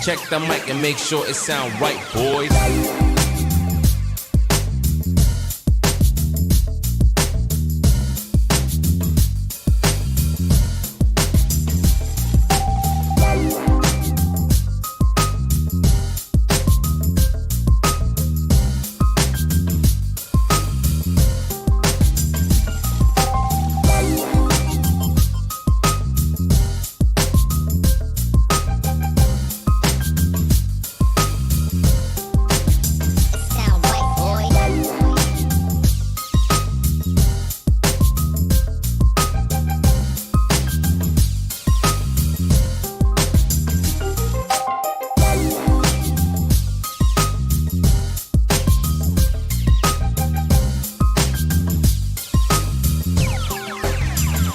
Check the mic and make sure it sound right, boys.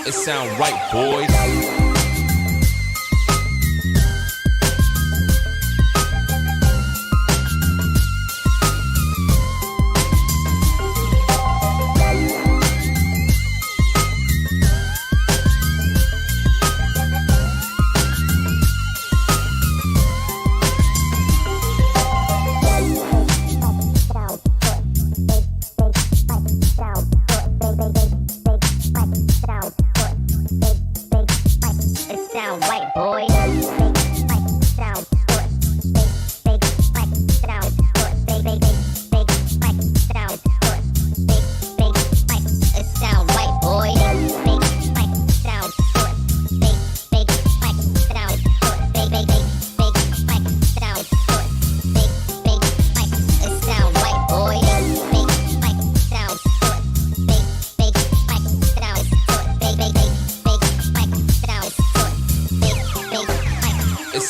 It sound right, boys.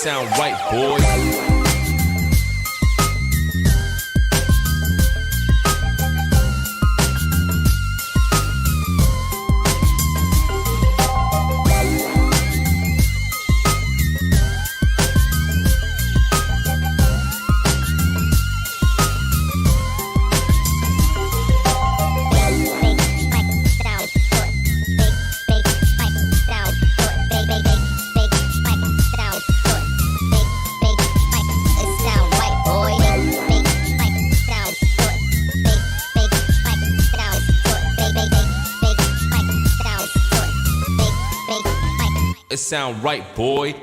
Sound right, boys. It sound right, boy.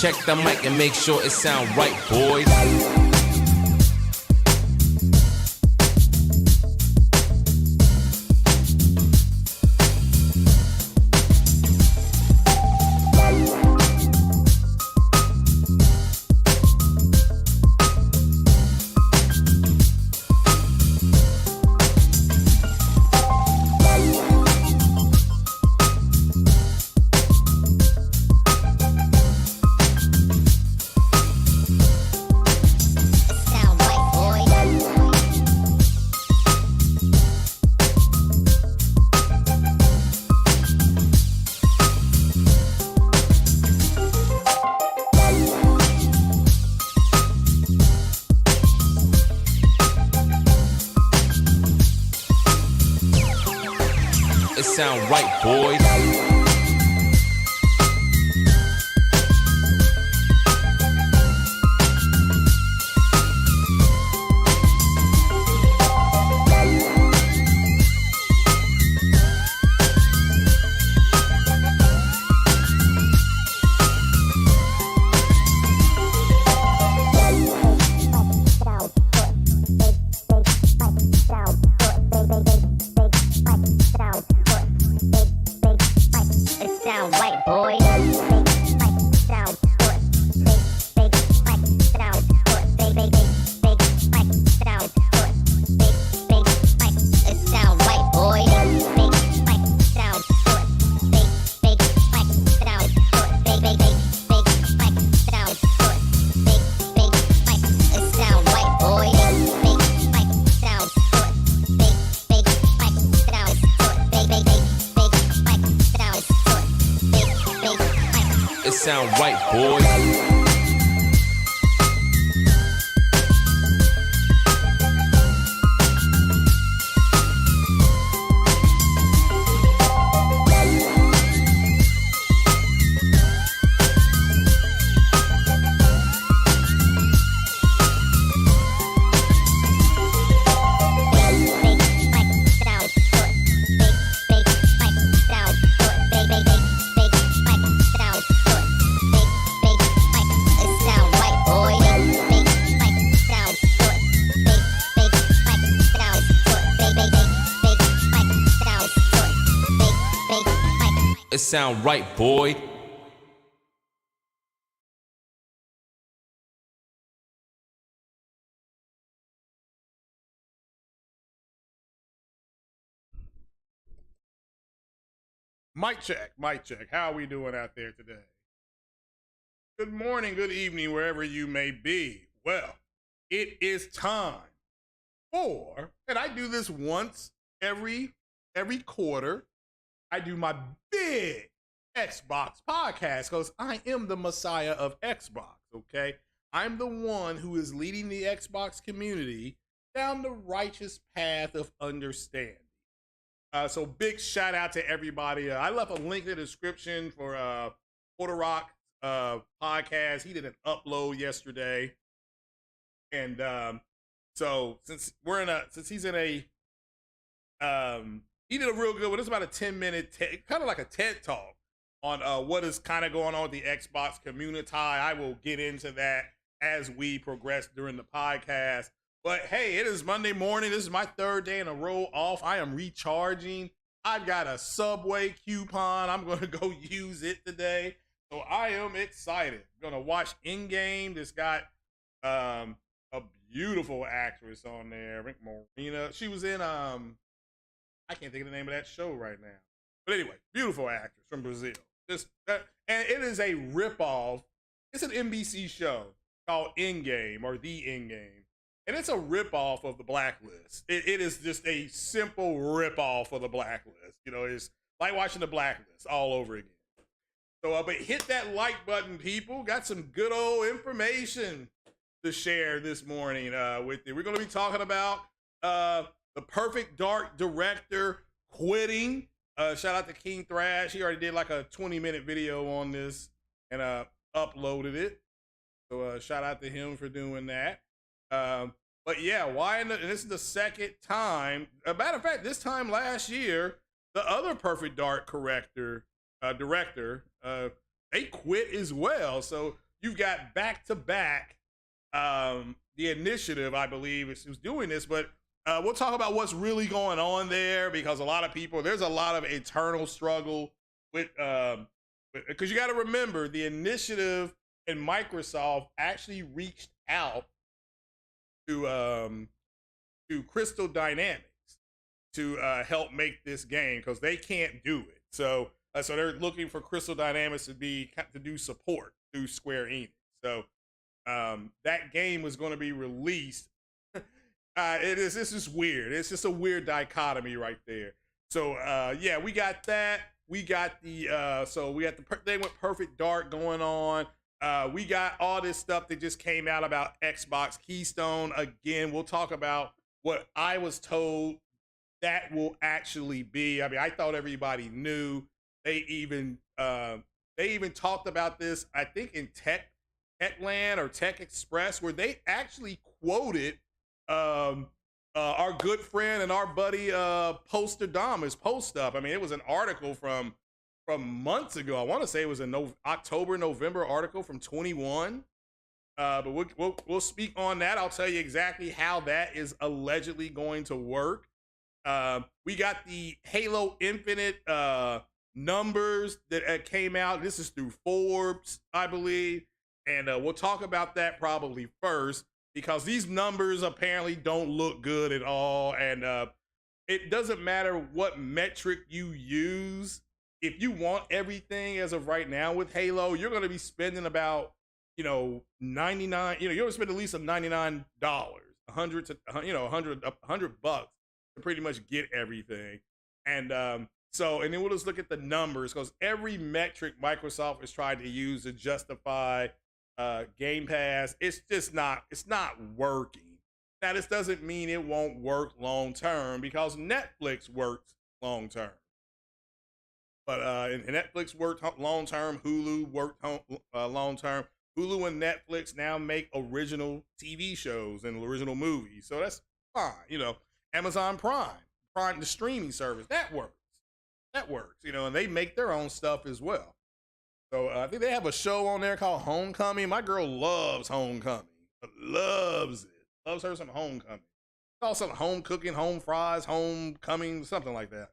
Check the mic and make sure it sound right, boys. It sound right, boys. It sound right, boys. It sound right, boy. Mic check, mic check. How are we doing out there today? Good morning, good evening, wherever you may be. Well, it is time for, and I do this once every quarter. I do my big Xbox podcast because I am the messiah of Xbox, okay? I'm the one who is leading the Xbox community down the righteous path of understanding. So big shout out to everybody. I left a link in the description for Porter Rock podcast. He did an upload yesterday. And so since he's in a he did a real good one. It's about a 10-minute, kind of like a TED talk on what is kind of going on with the Xbox community. I will get into that as we progress during the podcast. But hey, it is Monday morning. This is my third day in a row off. I am recharging. I've got a Subway coupon. I'm going to go use it today. So I am excited. I'm going to watch Endgame. This got a beautiful actress on there, Rick Morena. She was in I can't think of the name of that show right now. But anyway, beautiful actress from Brazil. And it is a ripoff. It's an NBC show called Endgame or The Endgame. And it's a ripoff of The Blacklist. It is just a simple ripoff of The Blacklist. You know, it's like watching The Blacklist all over again. So, but hit that like button, people. Got some good old information to share this morning with you. We're going to be talking about the Perfect Dark director quitting. Shout out to King Thrash. He already did like a 20-minute video on this and uploaded it. So shout out to him for doing that. But yeah, and this is the second time. A matter of fact, this time last year, the other Perfect Dark director, they quit as well. So you've got back-to-back, the initiative, I believe, is doing this, but we'll talk about what's really going on there because a lot of people, there's a lot of internal struggle with, because you got to remember the initiative and Microsoft actually reached out to Crystal Dynamics to help make this game because they can't do it. So they're looking for Crystal Dynamics to do support through Square Enix. So that game was going to be released. This is weird. It's just a weird dichotomy right there. So yeah, we got that. We got the thing with Perfect Dark going on. We got all this stuff that just came out about Xbox Keystone. Again, we'll talk about what I was told that will actually be. I mean, I thought everybody knew. They even talked about this, I think, in Techland or Tech Express, where they actually quoted our good friend and our buddy Posterdamus post up. I mean, it was an article from months ago. I want to say it was a November article from 21. But we'll speak on that. I'll tell you exactly how that is allegedly going to work. We got the Halo Infinite numbers that came out. This is through Forbes, I believe. And we'll talk about that probably first because these numbers apparently don't look good at all. And it doesn't matter what metric you use. If you want everything as of right now with Halo, you're going to be spending about, $99, you're going to spend at least $99, $100 to, $100 bucks to pretty much get everything. And then we'll just look at the numbers because every metric Microsoft is trying to use to justify Game Pass, it's not working. Now, this doesn't mean it won't work long term because Netflix works long term. But and Netflix worked long term, Hulu worked long term. Hulu and Netflix now make original TV shows and original movies, so that's fine. Amazon Prime, the streaming service, that works, and they make their own stuff as well. So I think they have a show on there called Homecoming. My girl loves Homecoming, loves her some Homecoming. It's all something home cooking, home fries, Homecoming, something like that.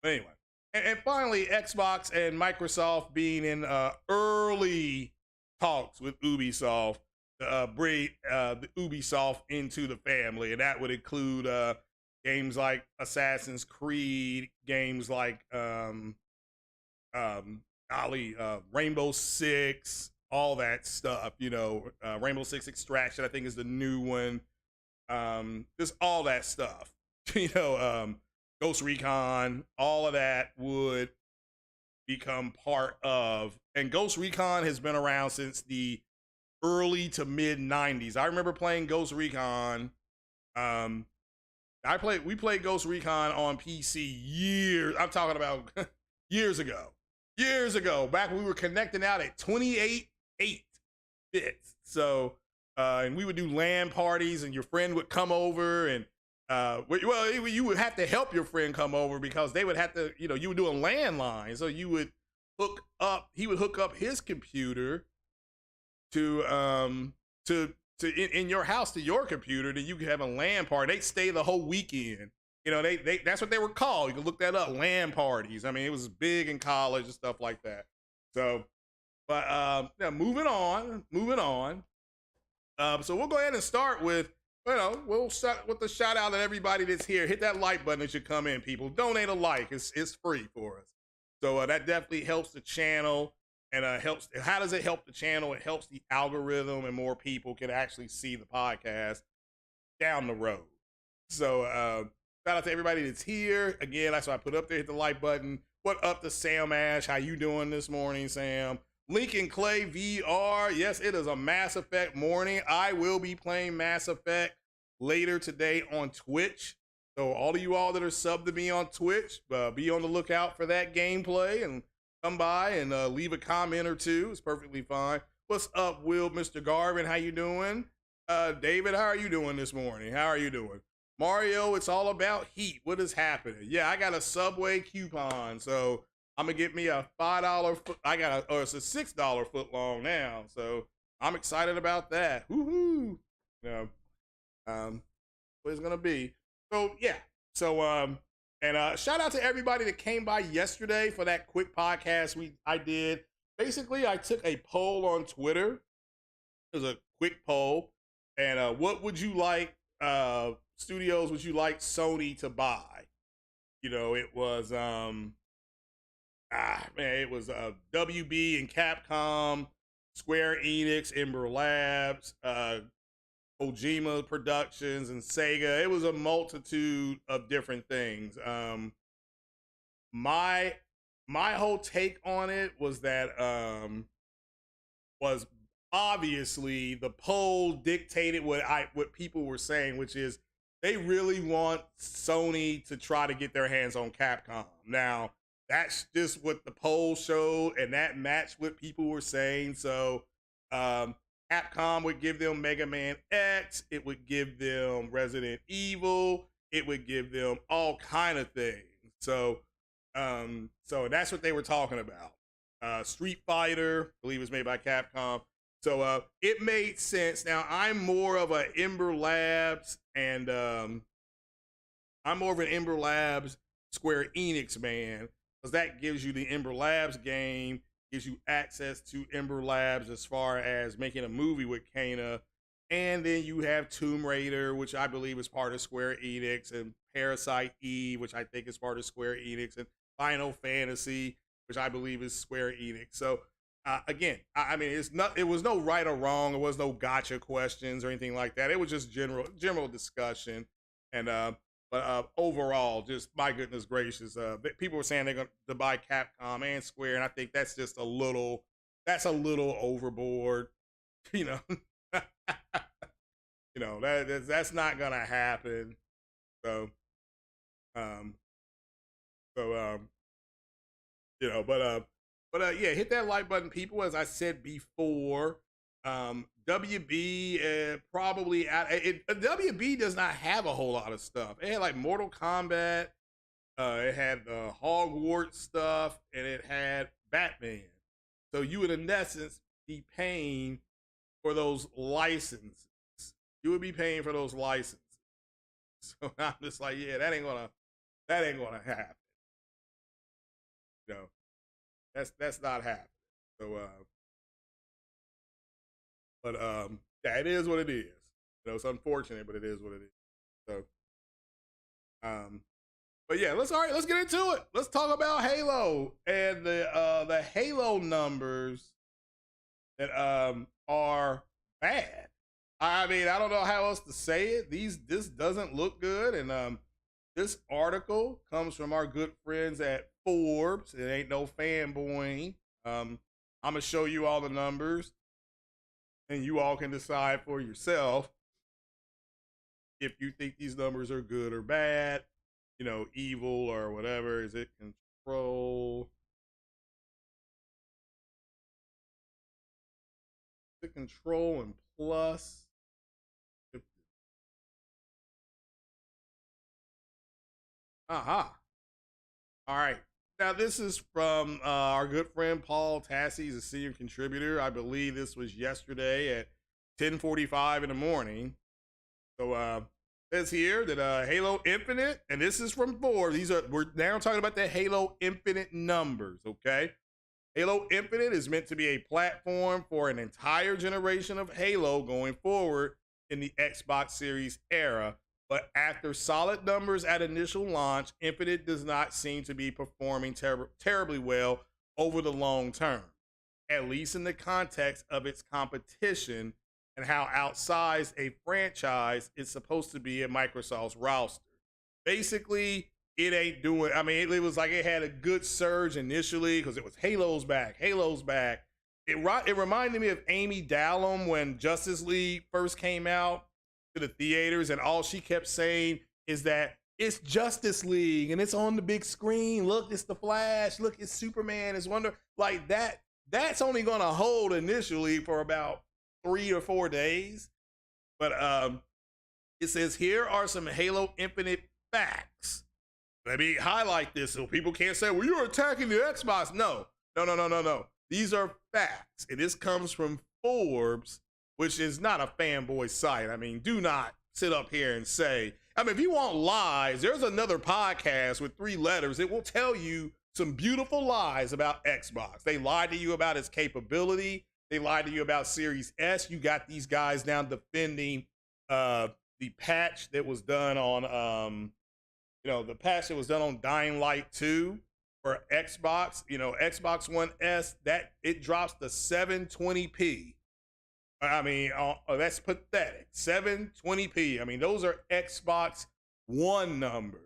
But anyway, and finally, Xbox and Microsoft being in early talks with Ubi-Soft to bring the Ubi-Soft into the family, and that would include games like Assassin's Creed, games like Rainbow Six, all that stuff. Rainbow Six Extraction, I think, is the new one. Just all that stuff. Ghost Recon, all of that would become part of, and Ghost Recon has been around since the early to mid 90s. I remember playing Ghost Recon. We played Ghost Recon on PC years. I'm talking about years ago, back when we were connecting out at 28 bits. So, and we would do LAN parties, and your friend would come over, and you would have to help your friend come over because they would have to, you would do a landline. So you would he would hook up his computer to in your house to your computer, that you could have a LAN party. They'd stay the whole weekend. They that's what they were called. You can look that up, LAN parties. I mean, it was big in college and stuff like that. So, but moving on. So we'll go ahead and start with, we'll start with the shout out to everybody that's here. Hit that like button as you come in, people. Donate a like. It's free for us. So that definitely helps the channel, and helps. How does it help the channel? It helps the algorithm, and more people can actually see the podcast down the road. So shout out to everybody that's here. Again, that's what I put up there. Hit the like button. What up to Sam Ash? How you doing this morning, Sam? Lincoln Clay VR. Yes, it is a Mass Effect morning. I will be playing Mass Effect later today on Twitch. So all of you all that are subbed to me on Twitch, be on the lookout for that gameplay and come by and leave a comment or two. It's perfectly fine. What's up, Will, Mr. Garvin? How you doing? David, how are you doing this morning? How are you doing? Mario, it's all about heat. What is happening? Yeah, I got a Subway coupon, so I'm gonna get me a $5 foot. It's a $6 foot long now. So I'm excited about that. Woohoo! You know, what it's gonna be. So yeah. So and shout out to everybody that came by yesterday for that quick podcast I did. Basically, I took a poll on Twitter. It was a quick poll, and what would you like studios? Would you like Sony to buy? You know, it was it was WB and Capcom, Square Enix, Ember Labs, Kojima Productions, and Sega. It was a multitude of different things. My whole take on it was that was obviously the poll dictated what people were saying, which is they really want Sony to try to get their hands on Capcom. Now, that's just what the poll showed, and that matched what people were saying. So Capcom would give them Mega Man X, it would give them Resident Evil, it would give them all kind of things. So so that's what they were talking about. Street Fighter, I believe, was made by Capcom. So it made sense. Now I'm more of an Ember Labs and Square Enix man, because that gives you the Ember Labs game, gives you access to Ember Labs as far as making a movie with Kana. And then you have Tomb Raider, which I believe is part of Square Enix, and Parasite Eve, which I think is part of Square Enix, and Final Fantasy, which I believe is Square Enix. So again, I mean, it was no right or wrong. It was no gotcha questions or anything like that. It was just general discussion. And but overall, just my goodness gracious, people were saying they're going to buy Capcom and Square, and I think that's just a little overboard. You know, you know that's not gonna happen. So, you know, but yeah, hit that like button, people. As I said before, WB probably WB does not have a whole lot of stuff. It had like Mortal Kombat, it had the Hogwarts stuff, and it had Batman. So you would in essence be paying for those licenses. You would be paying for those licenses. So I'm just like, yeah, that ain't gonna happen. You know, that's not happening. So but yeah, it is what it is. You know, it's unfortunate, but it is what it is. So but yeah, let's get into it. Let's talk about Halo and the Halo numbers that are bad. I mean, I don't know how else to say it. This doesn't look good, and this article comes from our good friends at Forbes. It ain't no fanboying. I'm gonna show you all the numbers, and you all can decide for yourself if you think these numbers are good or bad. You know, evil or whatever. Is it control? Is it control and plus? Aha. All right. Now, this is from our good friend Paul Tassi. He's a senior contributor. I believe this was yesterday at 10:45 in the morning. So it says here that Halo Infinite, and this is from Forbes. We're now talking about the Halo Infinite numbers, okay? Halo Infinite is meant to be a platform for an entire generation of Halo going forward in the Xbox Series era. But after solid numbers at initial launch, Infinite does not seem to be performing terribly well over the long term, at least in the context of its competition and how outsized a franchise is supposed to be in Microsoft's roster. Basically, it ain't doing. I mean, it was like it had a good surge initially because it was Halo's back. It reminded me of Amy Dallum when Justice League first came out to the theaters, and all she kept saying is that it's Justice League and it's on the big screen. Look, it's the Flash. Look, it's Superman. It's Wonder. Like that. That's only going to hold initially for about 3 or 4 days. But it says here are some Halo Infinite facts. Let me highlight this so people can't say, well, you're attacking the Xbox. No. These are facts. And this comes from Forbes, which is not a fanboy site. I mean, do not sit up here and say, I mean, if you want lies, there's another podcast with 3 letters. It will tell you some beautiful lies about Xbox. They lied to you about its capability. They lied to you about Series S. You got these guys now defending the patch that was done on, the patch that was done on Dying Light 2 for Xbox. Xbox One S, that it drops to 720p. I mean, that's pathetic. 720p. I mean, those are Xbox One numbers.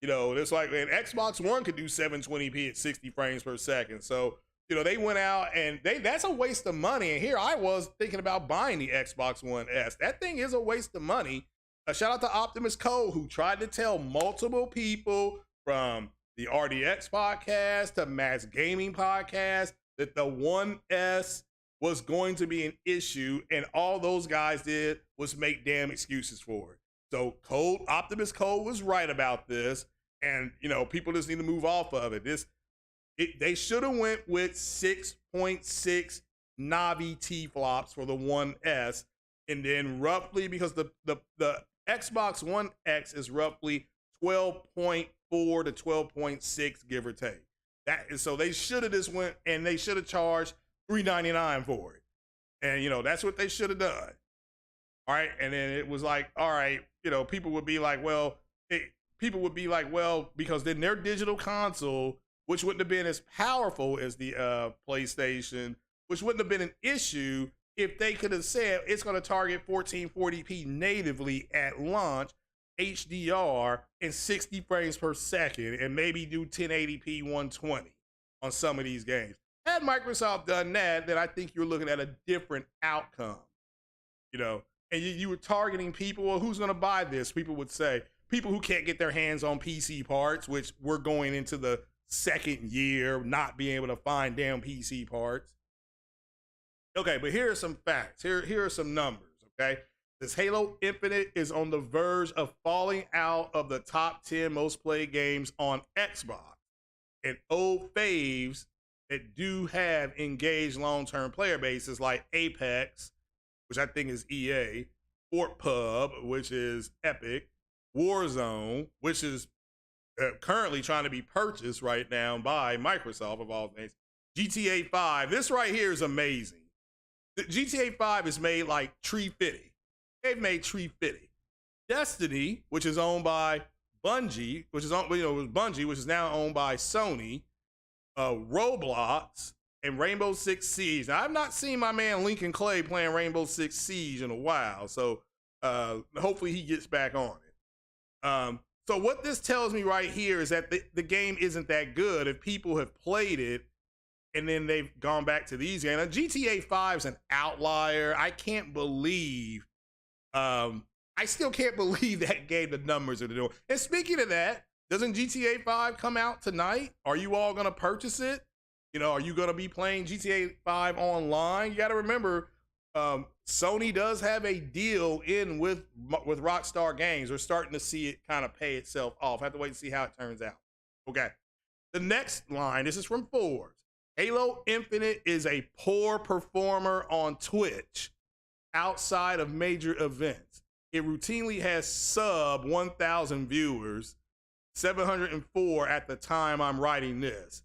It's like, and Xbox One could do 720p at 60 frames per second. So, they went out and that's a waste of money. And here I was thinking about buying the Xbox One S. That thing is a waste of money. A shout out to Optimus Cole, who tried to tell multiple people from the RDX podcast to Matt's Gaming podcast that the One S was going to be an issue, and all those guys did was make damn excuses for it. So Optimus Cole was right about this, and people just need to move off of it. They should have went with 6.6 Navi T-flops for the One S, and then roughly, because the Xbox One X is roughly 12.4 to 12.6, give or take. So they should have just went, and they should have charged $399 for it. And, that's what they should have done. All right. And then it was like, all right, people would be like, well, because then their digital console, which wouldn't have been as powerful as the PlayStation, which wouldn't have been an issue if they could have said it's going to target 1440p natively at launch, HDR, and 60 frames per second, and maybe do 1080p 120 on some of these games. Had Microsoft done that, then I think you're looking at a different outcome, and you were targeting people. Well, who's going to buy this? People would say people who can't get their hands on PC parts, which we're going into the second year not being able to find damn PC parts. Okay, but here are some facts. Here are some numbers, okay? This Halo Infinite is on the verge of falling out of the top 10 most played games on Xbox. And old faves that do have engaged long-term player bases like Apex, which I think is EA, Fort Pub, which is Epic, Warzone, which is currently trying to be purchased right now by Microsoft, of all things, GTA 5. This right here is amazing. The GTA 5 is made like Tree Fitty. They've made Tree Fitty. Destiny, which is owned by Bungie, which is now owned by Sony, Roblox, and Rainbow Six Siege. Now, I've not seen my man Lincoln Clay playing Rainbow Six Siege in a while, so hopefully he gets back on it. So what this tells me right here is that the game isn't that good if people have played it and then they've gone back to these games. Now, GTA 5 is an outlier. I can't believe, I still can't believe that gave the numbers that they're doing. And speaking of that, doesn't GTA 5 come out tonight? Are you all going to purchase it? Are you going to be playing GTA 5 online? You got to remember, Sony does have a deal in with Rockstar Games. We're starting to see it kind of pay itself off. I have to wait and see how it turns out. Okay. The next line, this is from Forbes. Halo Infinite is a poor performer on Twitch outside of major events. It routinely has sub 1,000 viewers, 704 at the time I'm writing this,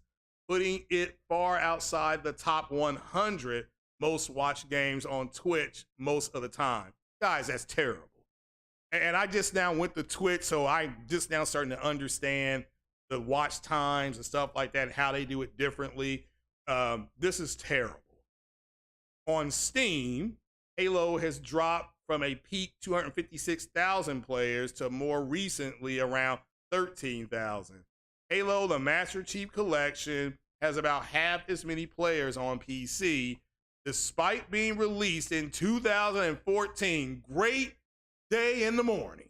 putting it far outside the top 100 most watched games on Twitch most of the time. Guys, that's terrible. And I just now went to Twitch, so I'm just now starting to understand the watch times and stuff like that, and how they do it differently. This is terrible. On Steam, Halo has dropped from a peak 256,000 players to more recently around 13,000. Halo, the Master Chief Collection, has about half as many players on PC, despite being released in 2014. Great day in the morning,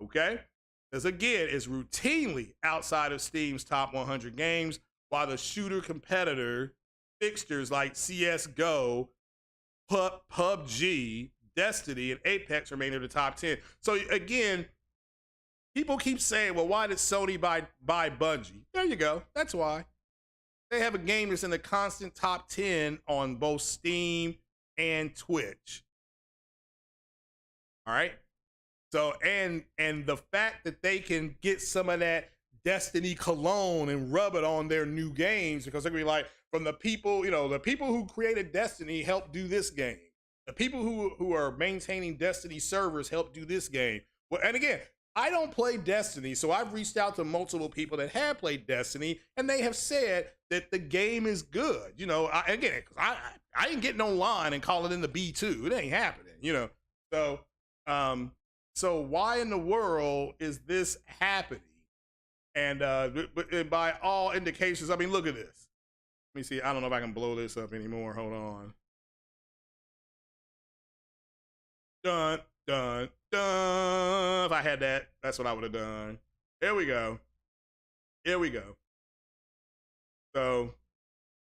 okay? Because again, it's routinely outside of Steam's top 100 games, while the shooter competitor fixtures like CSGO, PUBG, Destiny, and Apex remain in the top 10. So again, people keep saying, well, why did Sony buy Bungie? There you go. That's why. They have a game that's in the constant top 10 on both Steam and Twitch. All right. So and the fact that they can get some of that Destiny cologne and rub it on their new games, because they're gonna be like, from the people, the people who created Destiny helped do this game. The people who are maintaining Destiny servers helped do this game. Well, and again, I don't play Destiny, so I've reached out to multiple people that have played Destiny, and they have said that the game is good. I ain't getting online and calling in the B2. It ain't happening. So why in the world is this happening? And by all indications, I mean, look at this. Let me see. I don't know if I can blow this up anymore. Hold on. Dun, dun, dun. If I had that, that's what I would have done. Here we go. Here we go. So,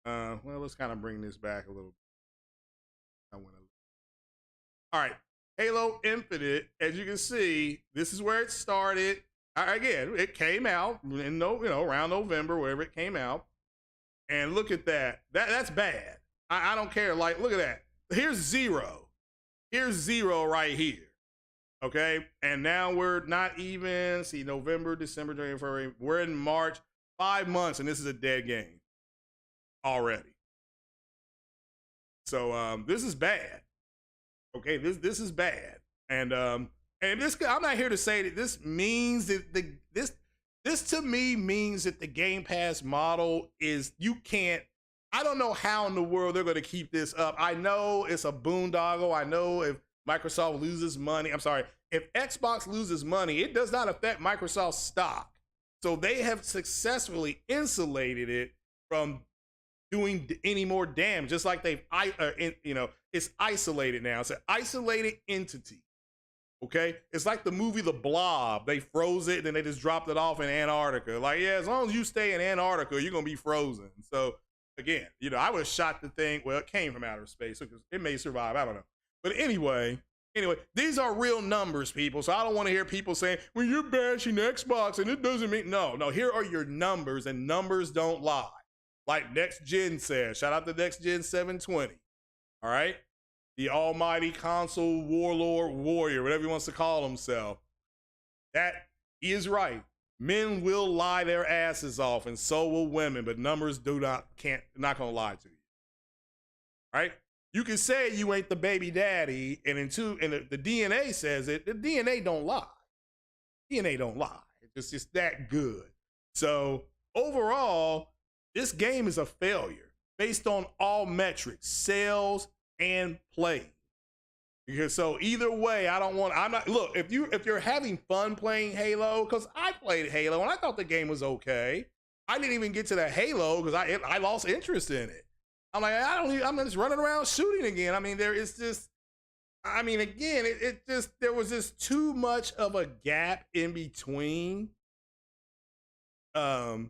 well, let's kind of bring this back a little bit. All right. Halo Infinite, as you can see, this is where it started. Again, it came out in around November, wherever it came out. And look at that. That's bad. I don't care. Like, look at that. Here's 0. Here's 0 right here. Okay. And now we're not even, see, November, December, January, February. We're in March. 5 months, and this is a dead game already. So this is bad. Okay, this is bad. And this, I'm not here to say that this means that this to me means that the Game Pass model is, I don't know how in the world they're going to keep this up. I know it's a boondoggle. I know if Microsoft loses money, if Xbox loses money, it does not affect Microsoft's stock. So they have successfully insulated it from doing any more damage, just like it's isolated now. It's an isolated entity. Okay, it's like the movie The Blob. They froze it and then they just dropped it off in Antarctica. Like, yeah, as long as you stay in Antarctica, you're gonna be frozen. So again, I would have shot the thing. Well, it came from outer space, so it may survive. I don't know. But anyway, these are real numbers, people. So I don't want to hear people saying, well, you're bashing Xbox and it doesn't mean, no, here are your numbers, and numbers don't lie. Like Next Gen says, shout out to Next Gen 720. All right. The almighty console warlord warrior, whatever he wants to call himself. That is right. Men will lie their asses off, and so will women, but numbers not gonna lie to you. All right? You can say you ain't the baby daddy, and the DNA says it. The DNA don't lie. DNA don't lie. It's just that good. So overall, this game is a failure based on all metrics, sales and play. Because so either way, look, if you're having fun playing Halo, because I played Halo and I thought the game was okay. I didn't even get to the Halo because I lost interest in it. I'm like, I'm just running around shooting again. I mean, there was just too much of a gap in between. There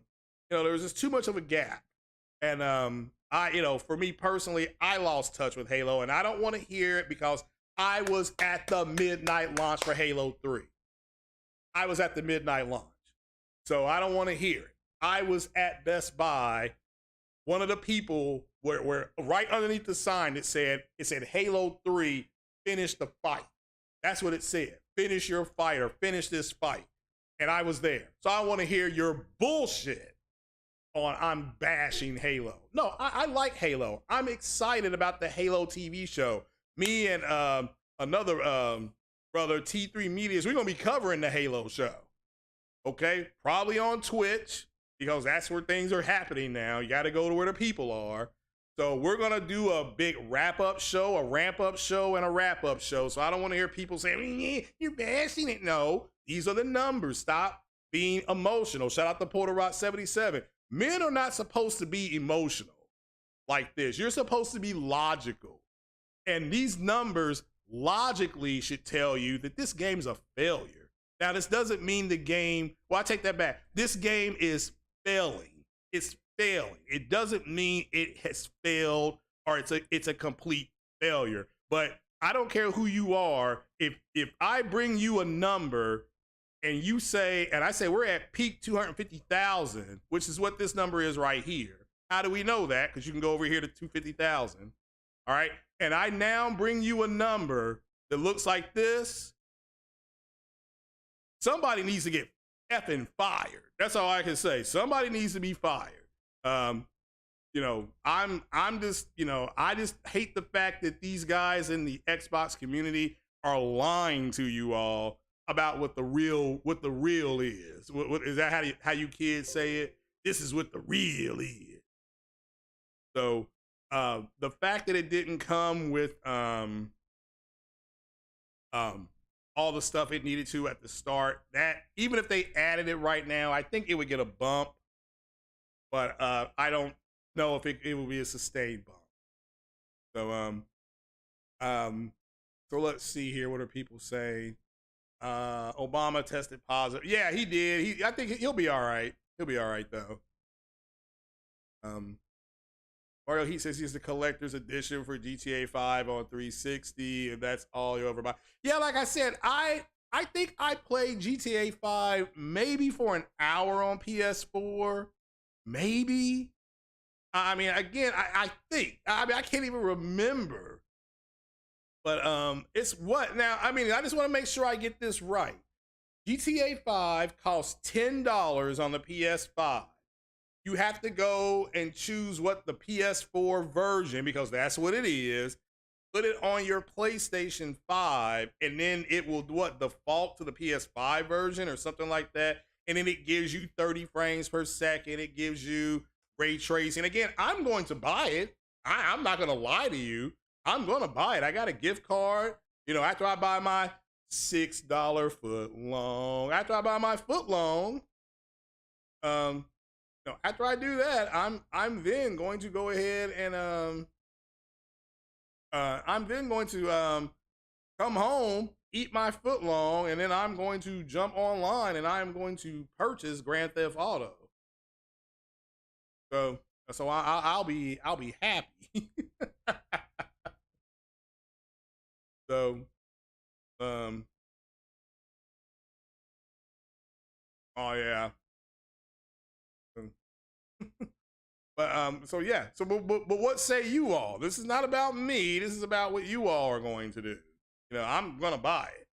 was just too much of a gap. And for me personally, I lost touch with Halo, and I don't want to hear it because I was at the midnight launch for Halo 3. I was at the midnight launch. So I don't want to hear it. I was at Best Buy. One of the people were right underneath the sign that said Halo 3, finish the fight. That's what it said. Finish your fight, or finish this fight. And I was there. So I want to hear your bullshit on I'm bashing Halo. No, I like Halo. I'm excited about the Halo TV show. Me and another brother, T3 Medias, we're going to be covering the Halo show. Okay? Probably on Twitch, because that's where things are happening now. You got to go to where the people are. So we're going to do a big wrap-up show, a ramp-up show, and a wrap-up show. So I don't want to hear people saying, you're bashing it. No, these are the numbers. Stop being emotional. Shout out to Porter Rock 77. Men are not supposed to be emotional like this. You're supposed to be logical. And these numbers logically should tell you that this game's a failure. Now, this doesn't mean the game, well, I take that back. This game is failing. It's failing. It doesn't mean it has failed or it's a complete failure. But I don't care who you are. If I bring you a number and you say, and I say we're at peak 250,000, which is what this number is right here. How do we know that? Because you can go over here to 250,000. All right. And I now bring you a number that looks like this. Somebody needs to get effing fired. That's all I can say. Somebody needs to be fired. You know, I'm just, you know, I just hate the fact that these guys in the Xbox community are lying to you all about what the real is. What is that how you kids say it? This is what the real is. So the fact that it didn't come with all the stuff it needed to at the start, that even if they added it right now, I think it would get a bump, but I don't know if it will be a sustained bump. So let's see here. What are people saying? Obama tested positive. Yeah, he did. I think he'll be all right. He'll be all right though. Mario Heat says he's the collector's edition for GTA 5 on 360, and that's all you ever buy. Yeah, like I said, I think I played GTA 5 maybe for an hour on PS4, maybe. I mean, again, I think. I mean, I can't even remember. But it's what now? I mean, I just want to make sure I get this right. GTA 5 costs $10 on the PS5. You have to go and choose what the PS4 version, because that's what it is. Put it on your PlayStation 5, and then it will default to the PS5 version or something like that. And then it gives you 30 frames per second. It gives you ray tracing. Again, I'm going to buy it. I'm not going to lie to you. I'm going to buy it. I got a gift card. You know, after I buy my $6 foot long, after I buy my foot long, after I do that, I'm then going to go ahead and I'm then going to come home, eat my foot long, and then I'm going to jump online and I'm going to purchase Grand Theft Auto. So I'll be happy. So oh yeah. But so yeah, so but what say you all? This is not about me. This is about what you all are going to do. You know, I'm gonna buy it.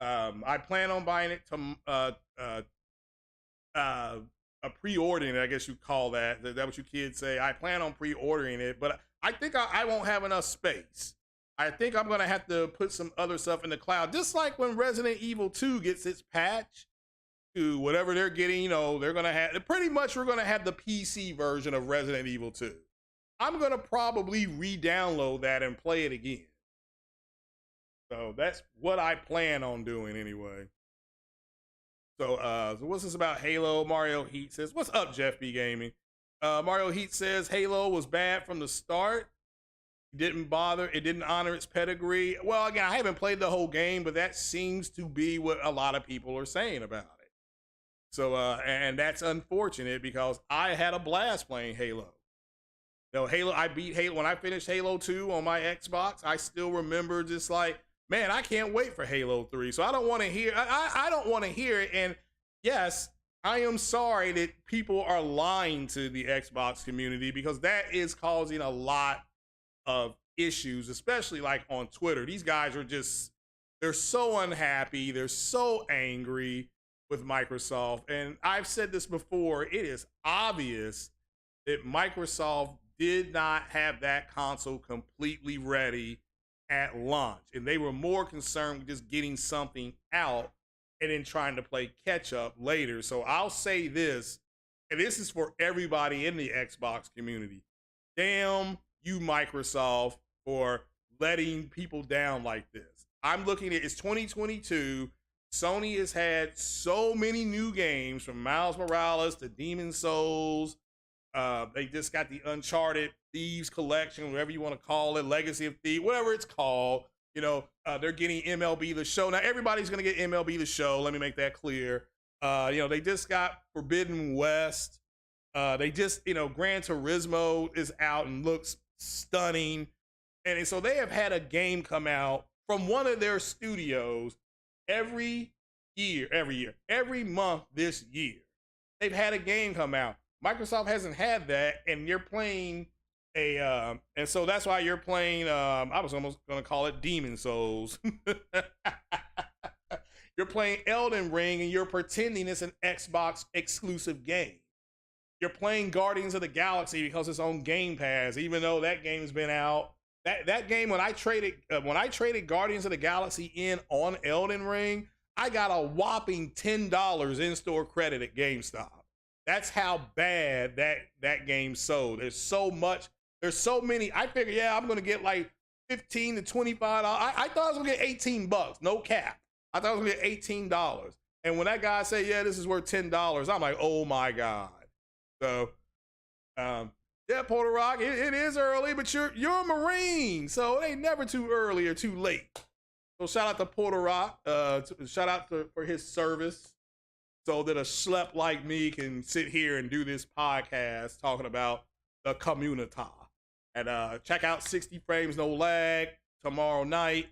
I plan on buying it to pre-ordering it, I guess you call that. Is that what you kids say? I plan on pre-ordering it, but I think I won't have enough space. I think I'm gonna have to put some other stuff in the cloud, just like when Resident Evil 2 gets its patch to whatever they're getting. You know, they're gonna have pretty much we're gonna have the PC version of Resident Evil 2. I'm gonna probably re-download that and play it again. So that's what I plan on doing anyway. So what's this about Halo? Mario Heat says, what's up, Jeff B Gaming? Mario Heat says Halo was bad from the start. Didn't bother. It didn't honor its pedigree. Well, again, I haven't played the whole game, but that seems to be what a lot of people are saying about it. So, and that's unfortunate because I had a blast playing Halo. You know, Halo, I beat Halo when I finished Halo 2 on my Xbox. I still remember just like, man, I can't wait for Halo 3. So I don't want to hear, I don't want to hear it. And yes, I am sorry that people are lying to the Xbox community, because that is causing a lot of issues, especially like on Twitter. These guys are just, they're so unhappy. They're so angry with Microsoft. And I've said this before, it is obvious that Microsoft did not have that console completely ready at launch. And they were more concerned with just getting something out and then trying to play catch up later. So I'll say this, and this is for everybody in the Xbox community. Damn you, Microsoft, for letting people down like this. I'm looking at, it's 2022. Sony has had so many new games, from Miles Morales to Demon Souls. They just got the Uncharted Thieves Collection, whatever you want to call it, Legacy of Thieves, whatever it's called. You know, they're getting MLB The Show. Now, everybody's going to get MLB The Show. Let me make that clear. You know, they just got Forbidden West. They just, you know, Gran Turismo is out and looks stunning. And so they have had a game come out from one of their studios every month this year. They've had a game come out. Microsoft hasn't had that, and you're playing And so that's why you're playing. I was almost gonna call it Demon Souls. You're playing Elden Ring, and you're pretending it's an Xbox exclusive game. You're playing Guardians of the Galaxy because it's on Game Pass, even though that game's been out. That game, when I traded Guardians of the Galaxy in on Elden Ring, I got a whopping $10 in-store credit at GameStop. That's how bad that game sold. There's so many. I figured, yeah, I'm gonna get like $15 to $25. I thought I was gonna get $18, no cap. I thought I was gonna get $18. And when that guy said, yeah, this is worth $10, I'm like, oh my God. So, yeah, Porter Rock, it is early, but you're a Marine, so it ain't never too early or too late. So shout out to Porter Rock, shout out for his service, so that a schlep like me can sit here and do this podcast talking about the community. And check out 60 Frames No Lag tomorrow night.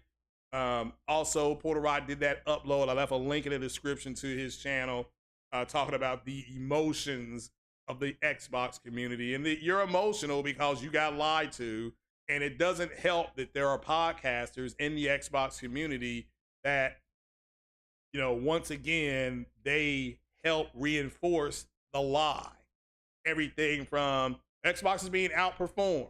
Also, Porter Rock did that upload. I left a link in the description to his channel talking about the emotions of the Xbox community. And you're emotional because you got lied to. And it doesn't help that there are podcasters in the Xbox community that, you know, once again, they help reinforce the lie. Everything from Xbox is being outperformed.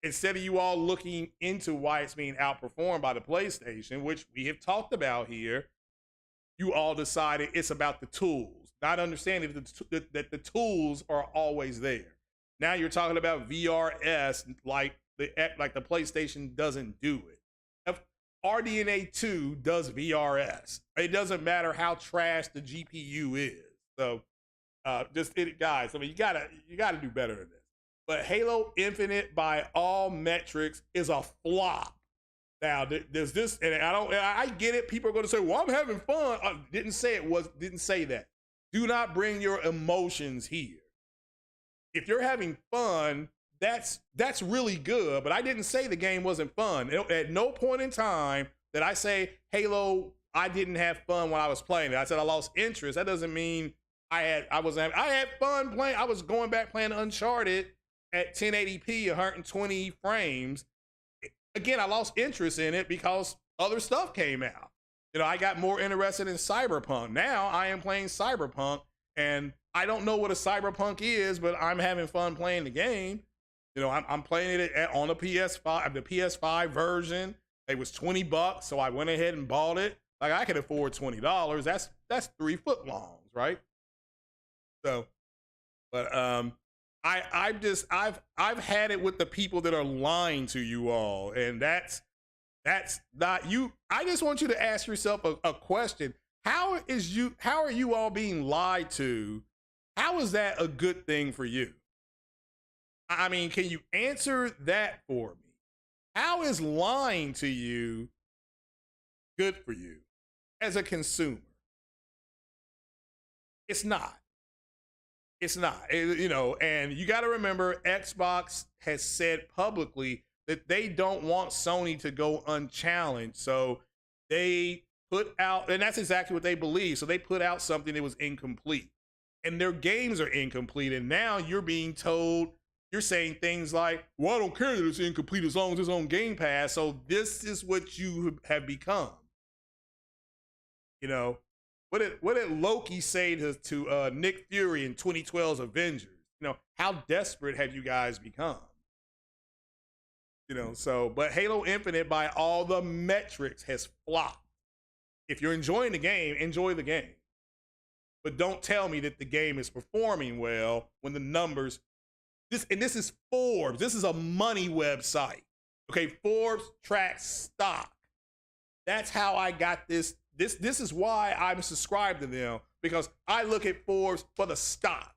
Instead of you all looking into why it's being outperformed by the PlayStation, which we have talked about here, you all decided it's about the tools, not understanding that the tools are always there. Now you're talking about VRS like the PlayStation doesn't do it. RDNA 2 does VRS. It doesn't matter how trash the GPU is. So guys, I mean, you gotta do better than this. But Halo Infinite, by all metrics, is a flop. Now, there's this, and I get it. People are going to say, "Well, I'm having fun." Didn't say that. Do not bring your emotions here. If you're having fun, that's really good. But I didn't say the game wasn't fun. At no point in time did I say Halo, I didn't have fun when I was playing it. I said I lost interest. That doesn't mean I had fun playing. I was going back playing Uncharted at 1080p, 120 frames. Again, I lost interest in it because other stuff came out. You know, I got more interested in Cyberpunk. Now I am playing Cyberpunk, and I don't know what a Cyberpunk is, but I'm having fun playing the game. You know, I'm playing it on the PS5 version. It was $20, so I went ahead and bought it. Like, I could afford $20. That's 3 foot longs, right? So, but I've had it with the people that are lying to you all, and that's not you. I just want you to ask yourself a question. How are you all being lied to? How is that a good thing for you? I mean, can you answer that for me? How is lying to you good for you as a consumer? It's not. It's not, you know, and you got to remember, Xbox has said publicly that they don't want Sony to go unchallenged. So they put out, and that's exactly what they believe. So they put out something that was incomplete, and their games are incomplete. And now you're being told, you're saying things like, well, I don't care that it's incomplete as long as it's on Game Pass. So this is what you have become. You know, what did Loki say to Nick Fury in 2012's Avengers? You know, how desperate have you guys become? You know, so, but Halo Infinite, by all the metrics, has flopped. If you're enjoying the game, enjoy the game. But don't tell me that the game is performing well when the numbers, this is Forbes. This is a money website. Okay, Forbes tracks stock. That's how I got this. This is why I'm subscribed to them, because I look at Forbes for the stock.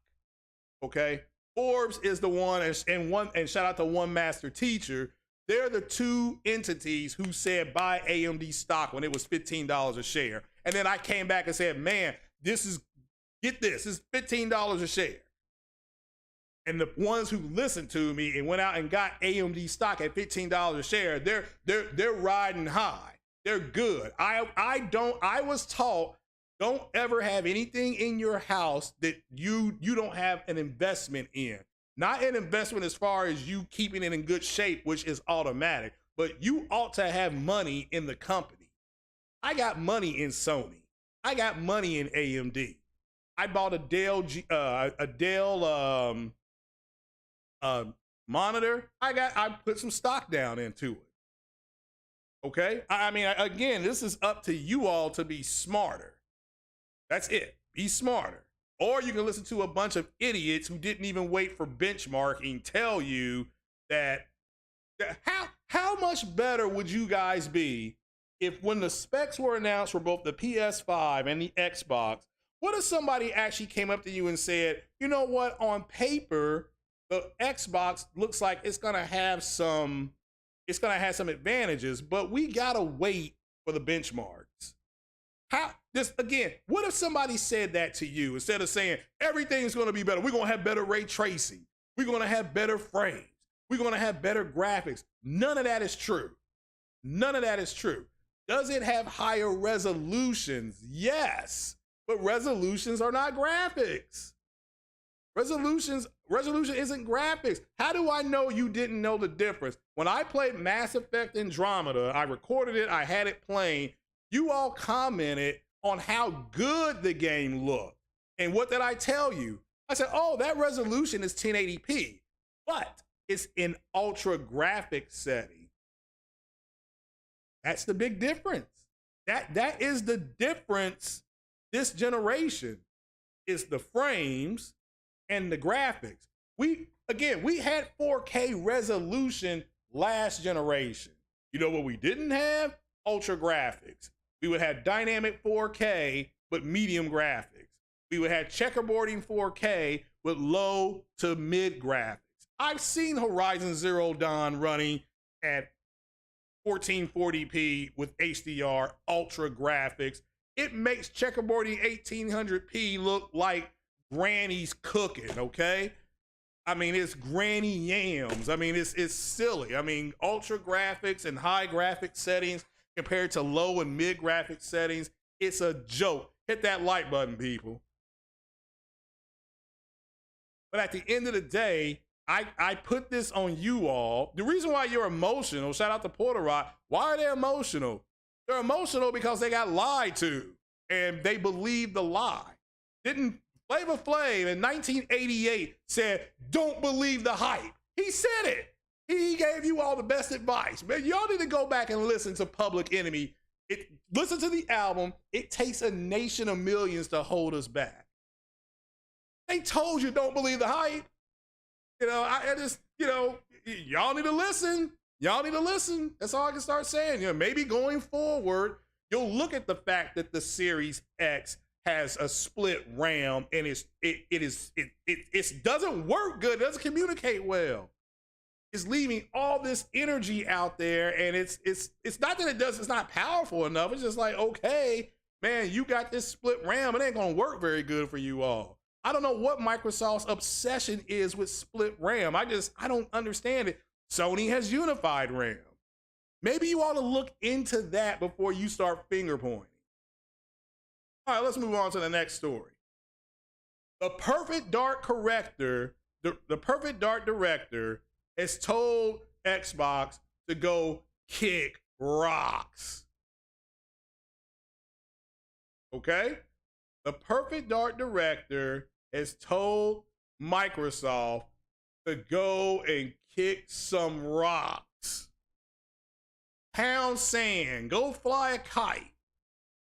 Okay, Forbes is the one, and shout out to One Master Teacher. They're the two entities who said buy AMD stock when it was $15 a share. And then I came back and said, man, this is $15 a share. And the ones who listened to me and went out and got AMD stock at $15 a share, they're riding high. They're good. I was taught, don't ever have anything in your house that you don't have an investment in. Not an investment as far as you keeping it in good shape, which is automatic, but you ought to have money in the company. I got money in Sony. I got money in AMD. I bought a Dell monitor. I put some stock down into it. Okay? I mean, again, this is up to you all to be smarter. That's it. Be smarter. Or you can listen to a bunch of idiots who didn't even wait for benchmarking tell you that how much better would you guys be if when the specs were announced for both the PS5 and the Xbox, what if somebody actually came up to you and said, you know what, on paper, the Xbox looks like it's gonna have some advantages, but we gotta wait for the benchmarks. What if somebody said that to you instead of saying everything's gonna be better? We're gonna have better ray tracing. We're gonna have better frames. We're gonna have better graphics. None of that is true. None of that is true. Does it have higher resolutions? Yes, but resolutions are not graphics. Resolution isn't graphics. How do I know you didn't know the difference? When I played Mass Effect Andromeda, I recorded it, I had it playing. You all commented on how good the game looked. And what did I tell you? I said, oh, that resolution is 1080p, but it's in ultra graphic setting. That's the big difference. That is the difference this generation, is the frames and the graphics. We had 4K resolution last generation. You know what we didn't have? Ultra graphics. We would have dynamic 4K, but medium graphics. We would have checkerboarding 4K with low to mid graphics. I've seen Horizon Zero Dawn running at 1440p with HDR ultra graphics. It makes checkerboarding 1800p look like granny's cooking, okay? I mean, it's granny yams. I mean, it's silly. I mean, ultra graphics and high graphic settings compared to low and mid graphic settings, it's a joke. Hit that like button, people. But at the end of the day, I put this on you all. The reason why you're emotional, shout out to Porter Rock, why are they emotional? They're emotional because they got lied to and they believed the lie. Didn't Flavor Flav in 1988 said, don't believe the hype. He said it. He gave you all the best advice. Man, y'all need to go back and listen to Public Enemy. Listen to the album. It takes a nation of millions to hold us back. They told you don't believe the hype. You know, I just, you know, y'all need to listen. Y'all need to listen. That's all I can start saying. You know, maybe going forward, you'll look at the fact that the Series X has a split RAM and it doesn't work good. It doesn't communicate well. It's leaving all this energy out there, and it's not that it's not powerful enough. It's just like, okay, man, you got this split RAM. It ain't gonna work very good for you all. I don't know what Microsoft's obsession is with split RAM. I don't understand it. Sony has unified RAM. Maybe you ought to look into that before you start finger pointing. All right, let's move on to the next story. The Perfect Dark Corrector, the Perfect Dark Director has told Xbox to go kick rocks. Okay? The Perfect Dark Director has told Microsoft to go and kick some rocks. Pound sand, go fly a kite.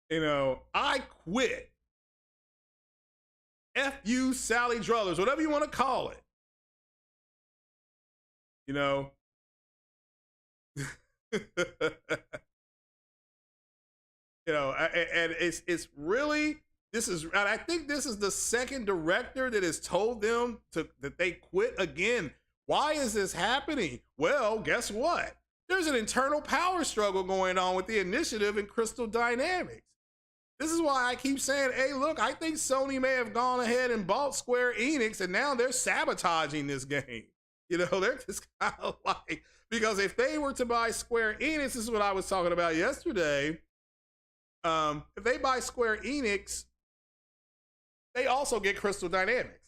You know, I quit. F you, Sally Druthers, whatever you want to call it. You know, you know, and it's really, I think this is the second director that has told them that they quit again. Why is this happening? Well, guess what? There's an internal power struggle going on with the initiative in Crystal Dynamics. This is why I keep saying, hey, look, I think Sony may have gone ahead and bought Square Enix, and now they're sabotaging this game. You know, they're just kind of like, because if they were to buy Square Enix, this is what I was talking about yesterday. If they buy Square Enix, they also get Crystal Dynamics.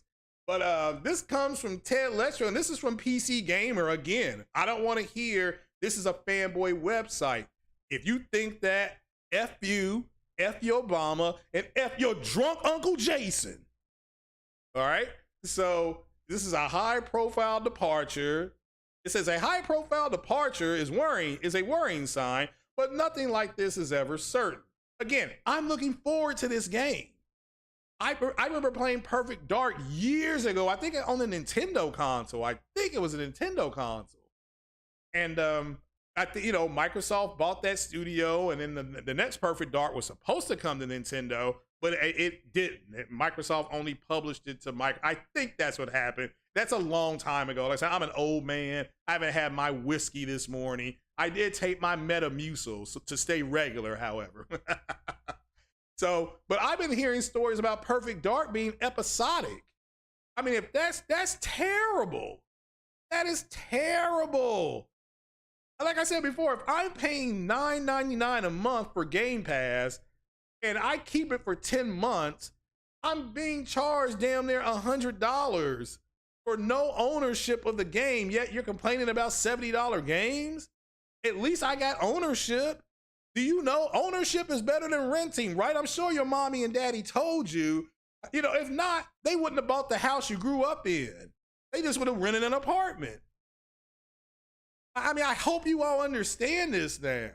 But this comes from Ted Letcher, and this is from PC Gamer again. I don't want to hear this is a fanboy website. If you think that, F you, F your Obama, and F your drunk Uncle Jason. All right? So this is a high-profile departure. It says a high-profile departure is a worrying sign, but nothing like this is ever certain. Again, I'm looking forward to this game. I remember playing Perfect Dark years ago. I think on the Nintendo console. I think it was a Nintendo console. And Microsoft bought that studio, and then the next Perfect Dark was supposed to come to Nintendo, but it didn't. Microsoft only published it to Microsoft. I think that's what happened. That's a long time ago. Like I said, I'm an old man. I haven't had my whiskey this morning. I did take my Metamucil to stay regular, however. But I've been hearing stories about Perfect Dark being episodic. I mean, if that's terrible. That is terrible. Like I said before, if I'm paying $9.99 a month for Game Pass and I keep it for 10 months, I'm being charged damn near $100 for no ownership of the game, yet you're complaining about $70 games? At least I got ownership. Do you know ownership is better than renting, right? I'm sure your mommy and daddy told you. If not, they wouldn't have bought the house you grew up in. They just would have rented an apartment. I mean, I hope you all understand this now.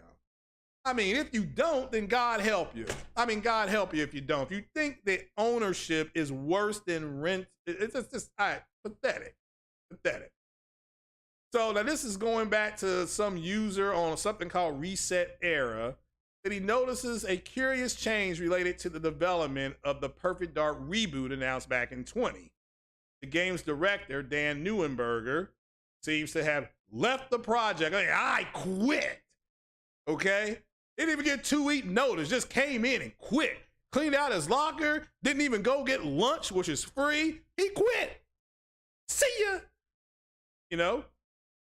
I mean, if you don't, then God help you. I mean, God help you if you don't. If you think that ownership is worse than rent, it's just pathetic. Pathetic. So now this is going back to some user on something called Reset Era, that he notices a curious change related to the development of the Perfect Dark reboot announced back in 2020. The game's director, Dan Neuenberger, seems to have left the project. I quit. Okay? Didn't even get 2-week notice, just came in and quit. Cleaned out his locker, didn't even go get lunch, which is free. He quit. See ya.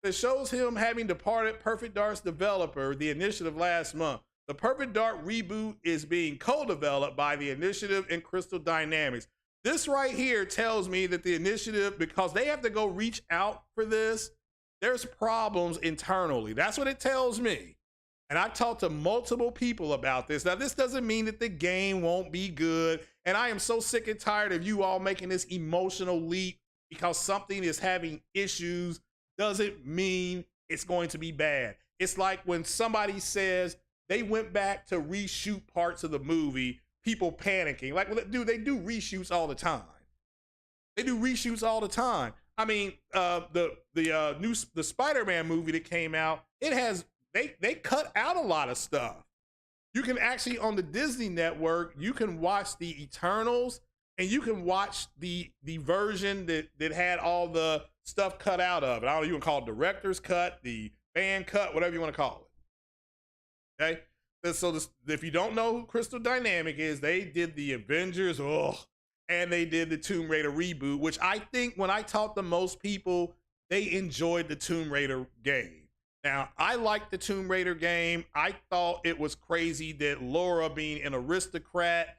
It shows him having departed Perfect Dark's developer, the initiative, last month. The Perfect Dark reboot is being co-developed by the initiative and Crystal Dynamics. This right here tells me that the initiative, because they have to go reach out for this, there's problems internally. That's what it tells me. And I've talked to multiple people about this. Now, this doesn't mean that the game won't be good. And I am so sick and tired of you all making this emotional leap because something is having issues doesn't mean it's going to be bad. It's like when somebody says they went back to reshoot parts of the movie, people panicking. Like, well, dude, they do reshoots all the time. They do reshoots all the time. I mean, the Spider-Man movie that came out, it has, they cut out a lot of stuff. You can actually, on the Disney network, you can watch the Eternals, and you can watch the version that had all the stuff cut out of it. I don't know, you can call it director's cut, the fan cut, whatever you want to call it. Okay? So if you don't know who Crystal Dynamic is, they did the Avengers, and they did the Tomb Raider reboot, which I think when I talked to most people, they enjoyed the Tomb Raider game. Now, I liked the Tomb Raider game. I thought it was crazy that Laura, being an aristocrat,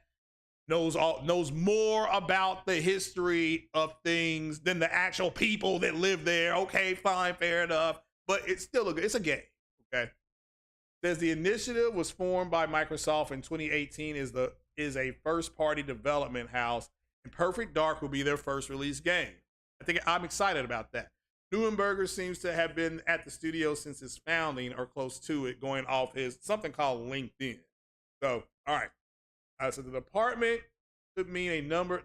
knows more about the history of things than the actual people that live there. Okay, fine, fair enough. But it's still it's a game, okay? Says the initiative was formed by Microsoft in 2018, is a first-party development house, and Perfect Dark will be their first release game. I'm excited about that. Neuenberger seems to have been at the studio since its founding or close to it, going off his something called LinkedIn. So, all right. So the departure could mean a number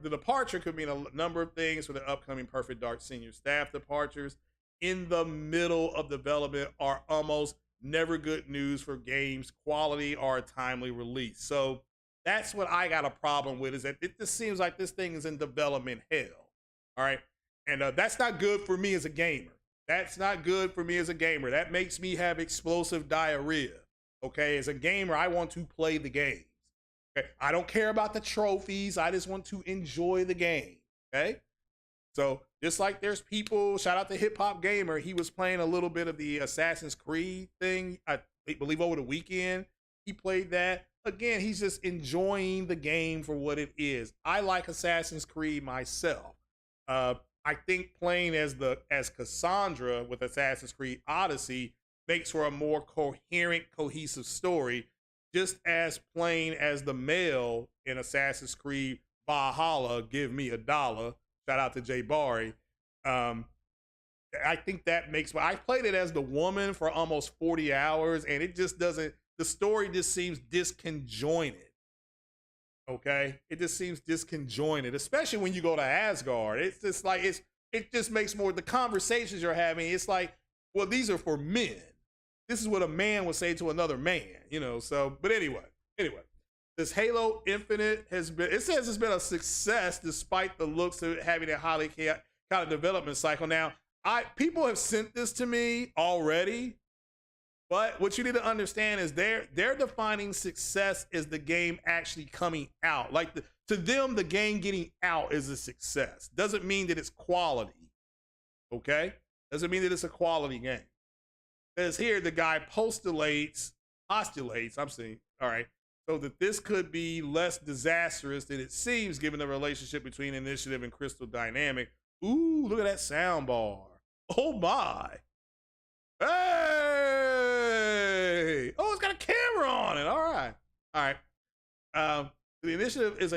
of things for the upcoming Perfect Dark senior staff departures. In the middle of development are almost never good news for games quality or a timely release. So that's what I got a problem with, is that it just seems like this thing is in development hell. All right. And that's not good for me as a gamer. That's not good for me as a gamer. That makes me have explosive diarrhea. Okay. As a gamer, I want to play the game. Okay? I don't care about the trophies. I just want to enjoy the game. Okay. So just like there's people, shout out to Hip Hop Gamer. He was playing a little bit of the Assassin's Creed thing. I believe over the weekend, he played that. Again, he's just enjoying the game for what it is. I like Assassin's Creed myself. I think playing as Cassandra with Assassin's Creed Odyssey makes for a more coherent, cohesive story, just as playing as the male in Assassin's Creed Valhalla, give me a dollar. Shout out to Jay Bari. I think that makes. I played it as the woman for almost 40 hours, and it just doesn't. The story just seems disconjointed. Okay, it just seems disconjointed, especially when you go to Asgard. It's just like it just makes more the conversations you're having. It's like, well, these are for men. This is what a man would say to another man, you know. So, but anyway, this Halo Infinite has been. It says it's been a success despite the looks of it having a highly chaotic kind of development cycle. Now, people have sent this to me already. But what you need to understand is they're defining success as the game actually coming out. Like to them, the game getting out is a success. Doesn't mean that it's quality. Okay? Doesn't mean that it's a quality game. As here, the guy postulates, I'm saying, all right, so that this could be less disastrous than it seems given the relationship between Initiative and Crystal Dynamic. Ooh, look at that sound bar. Oh my. Hey! Oh, it's got a camera on it. All right. The Initiative is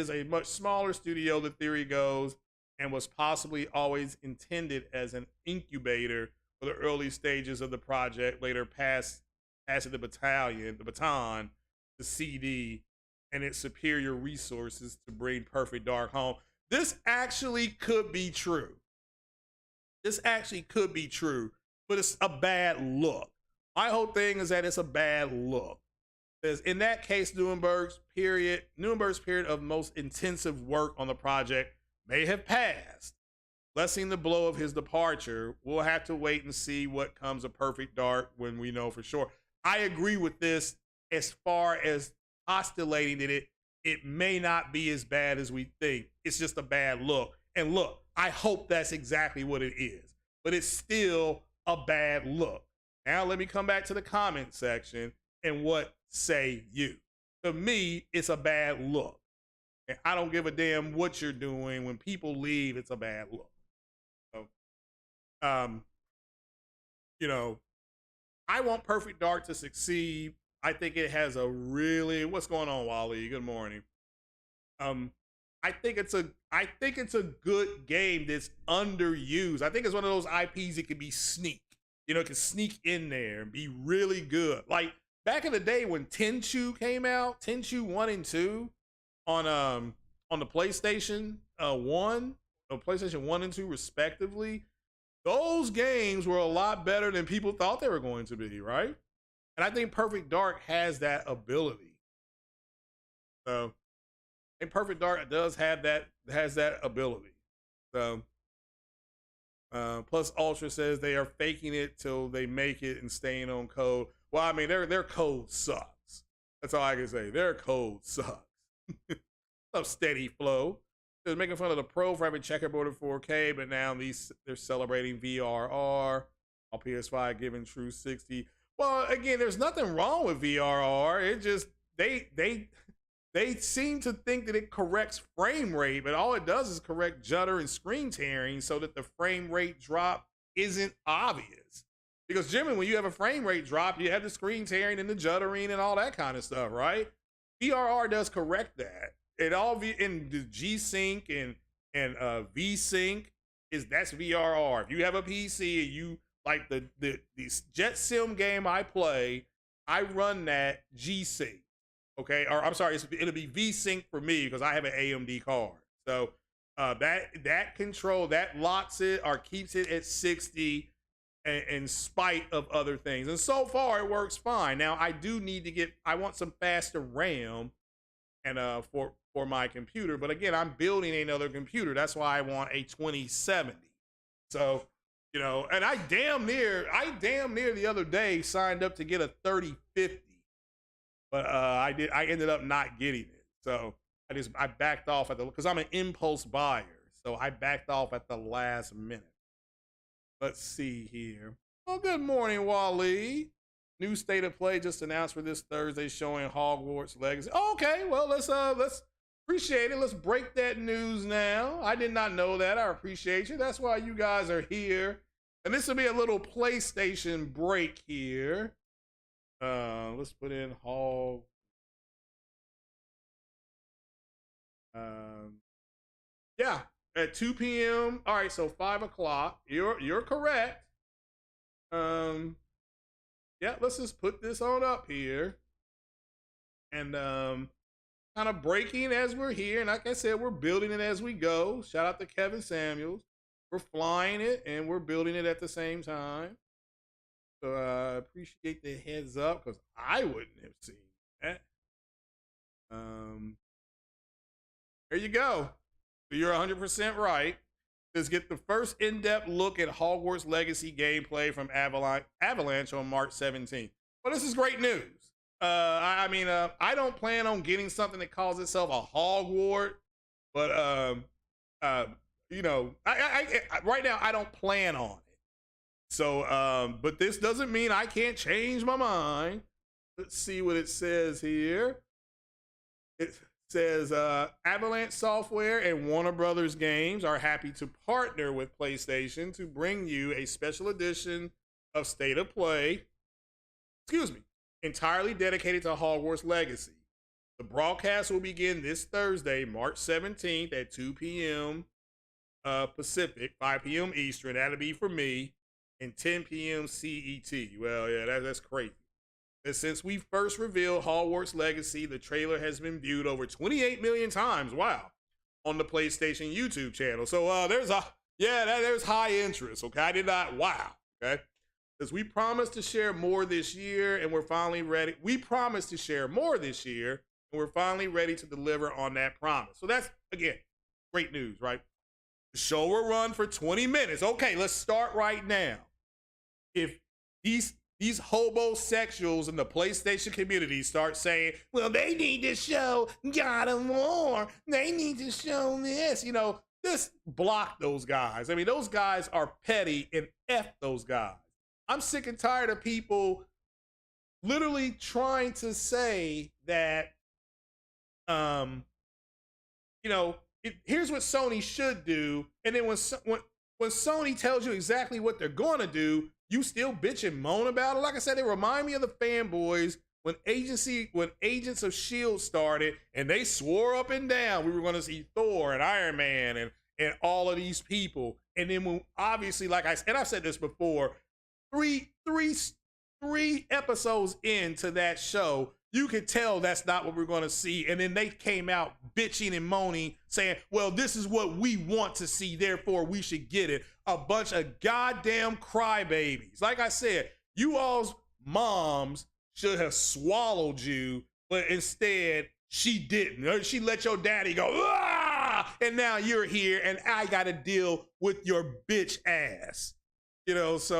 a much smaller studio, the theory goes, and was possibly always intended as an incubator for the early stages of the project, later passing the baton to CD and its superior resources to bring Perfect Dark home. This actually could be true. But it's a bad look. My whole thing is that it's a bad look. Because in that case, Nuremberg's period of most intensive work on the project may have passed, lessening the blow of his departure. We'll have to wait and see what comes of Perfect Dark when we know for sure. I agree with this as far as postulating that it may not be as bad as we think. It's just a bad look. And look, I hope that's exactly what it is. But it's still a bad look. Now let me come back to the comment section and what say you? To me, it's a bad look. And I don't give a damn what you're doing. When people leave, it's a bad look. So, you know, I want Perfect Dark to succeed. I think it has a really, what's going on, Wally? Good morning. I think it's a good game that's underused. I think it's one of those IPs that could be sneak. You know, it can sneak in there and be really good. Like back in the day when Tenchu came out, Tenchu 1 and 2 on the PlayStation 1, PlayStation 1 and 2 respectively, those games were a lot better than people thought they were going to be, right? And I think Perfect Dark has that ability. So and Perfect Dark does have that ability. So plus Ultra says they are faking it till they make it and staying on code. Well, I mean their code sucks. That's all I can say. Their code sucks. Some steady flow. They're making fun of the Pro for having checkerboard in 4K, but now they're celebrating VRR. On PS5 giving true 60. Well, again, there's nothing wrong with VRR. It just they seem to think that it corrects frame rate, but all it does is correct judder and screen tearing so that the frame rate drop isn't obvious. Because generally, when you have a frame rate drop, you have the screen tearing and the juddering and all that kind of stuff, right? VRR does correct that. It all in the G Sync and V Sync that's VRR. If you have a PC and you like the Jet Sim game I play, I run that G Sync. Okay, or I'm sorry, it'll be V-Sync for me because I have an AMD card. So that control, that locks it or keeps it at 60 in spite of other things. And so far it works fine. Now I do need to I want some faster RAM and for my computer. But again, I'm building another computer. That's why I want a 2070. So, you know, and I damn near the other day signed up to get a 3050. But I ended up not getting it. So I backed off because I'm an impulse buyer. So I backed off at the last minute. Let's see here. Well, good morning, Wally. New state of play just announced for this Thursday showing Hogwarts Legacy. Oh, okay, well let's Appreciate it. Let's break that news now. I did not know that. I appreciate you. That's why you guys are here. And this will be a little PlayStation break here. Let's put in Hall. Yeah, at 2 p.m. All right, so 5 o'clock. You're correct. Yeah, let's just put this on up here. And kind of breaking as we're here. And like I said, we're building it as we go. Shout out to Kevin Samuels. We're flying it and we're building it at the same time. So I appreciate the heads up because I wouldn't have seen that. There you go. So you're 100% right. Let's get the first in-depth look at Hogwarts Legacy gameplay from Avalanche on March 17th. Well, this is great news. I don't plan on getting something that calls itself a Hogwart, but right now I don't plan on it. So, but this doesn't mean I can't change my mind. Let's see what it says here. It says Avalanche Software and Warner Brothers Games are happy to partner with PlayStation to bring you a special edition of State of Play. Entirely dedicated to Hogwarts Legacy. The broadcast will begin this Thursday, March 17th at 2 p.m. Pacific, 5 p.m. Eastern. That'll be for me, and 10 p.m. CET. Well, yeah, that's crazy. And since we first revealed Hogwarts Legacy, the trailer has been viewed over 28 million times. Wow, on the PlayStation YouTube channel. So there's high interest. Okay, I did not. Wow. Okay. Because we promised to share more this year and we're finally ready. We promised to share more this year and we're finally ready to deliver on that promise. So that's, again, great news, right? The show will run for 20 minutes. Okay, let's start right now. If these hobosexuals in the PlayStation community start saying, well, they need to show God of War. They need to show this, just block those guys. I mean, those guys are petty and F those guys. I'm sick and tired of people literally trying to say that, here's what Sony should do. And then when Sony tells you exactly what they're going to do, you still bitch and moan about it. Like I said, they remind me of the fanboys when Agents of S.H.I.E.L.D. started and they swore up and down we were going to see Thor and Iron Man and all of these people. And then when obviously, I've said this before, three episodes into that show, you could tell that's not what we're going to see. And then they came out bitching and moaning, saying, well, this is what we want to see, therefore we should get it. A bunch of goddamn crybabies. Like I said, you all's moms should have swallowed you, but instead she didn't. She let your daddy go, ah! And now you're here and I got to deal with your bitch ass. It's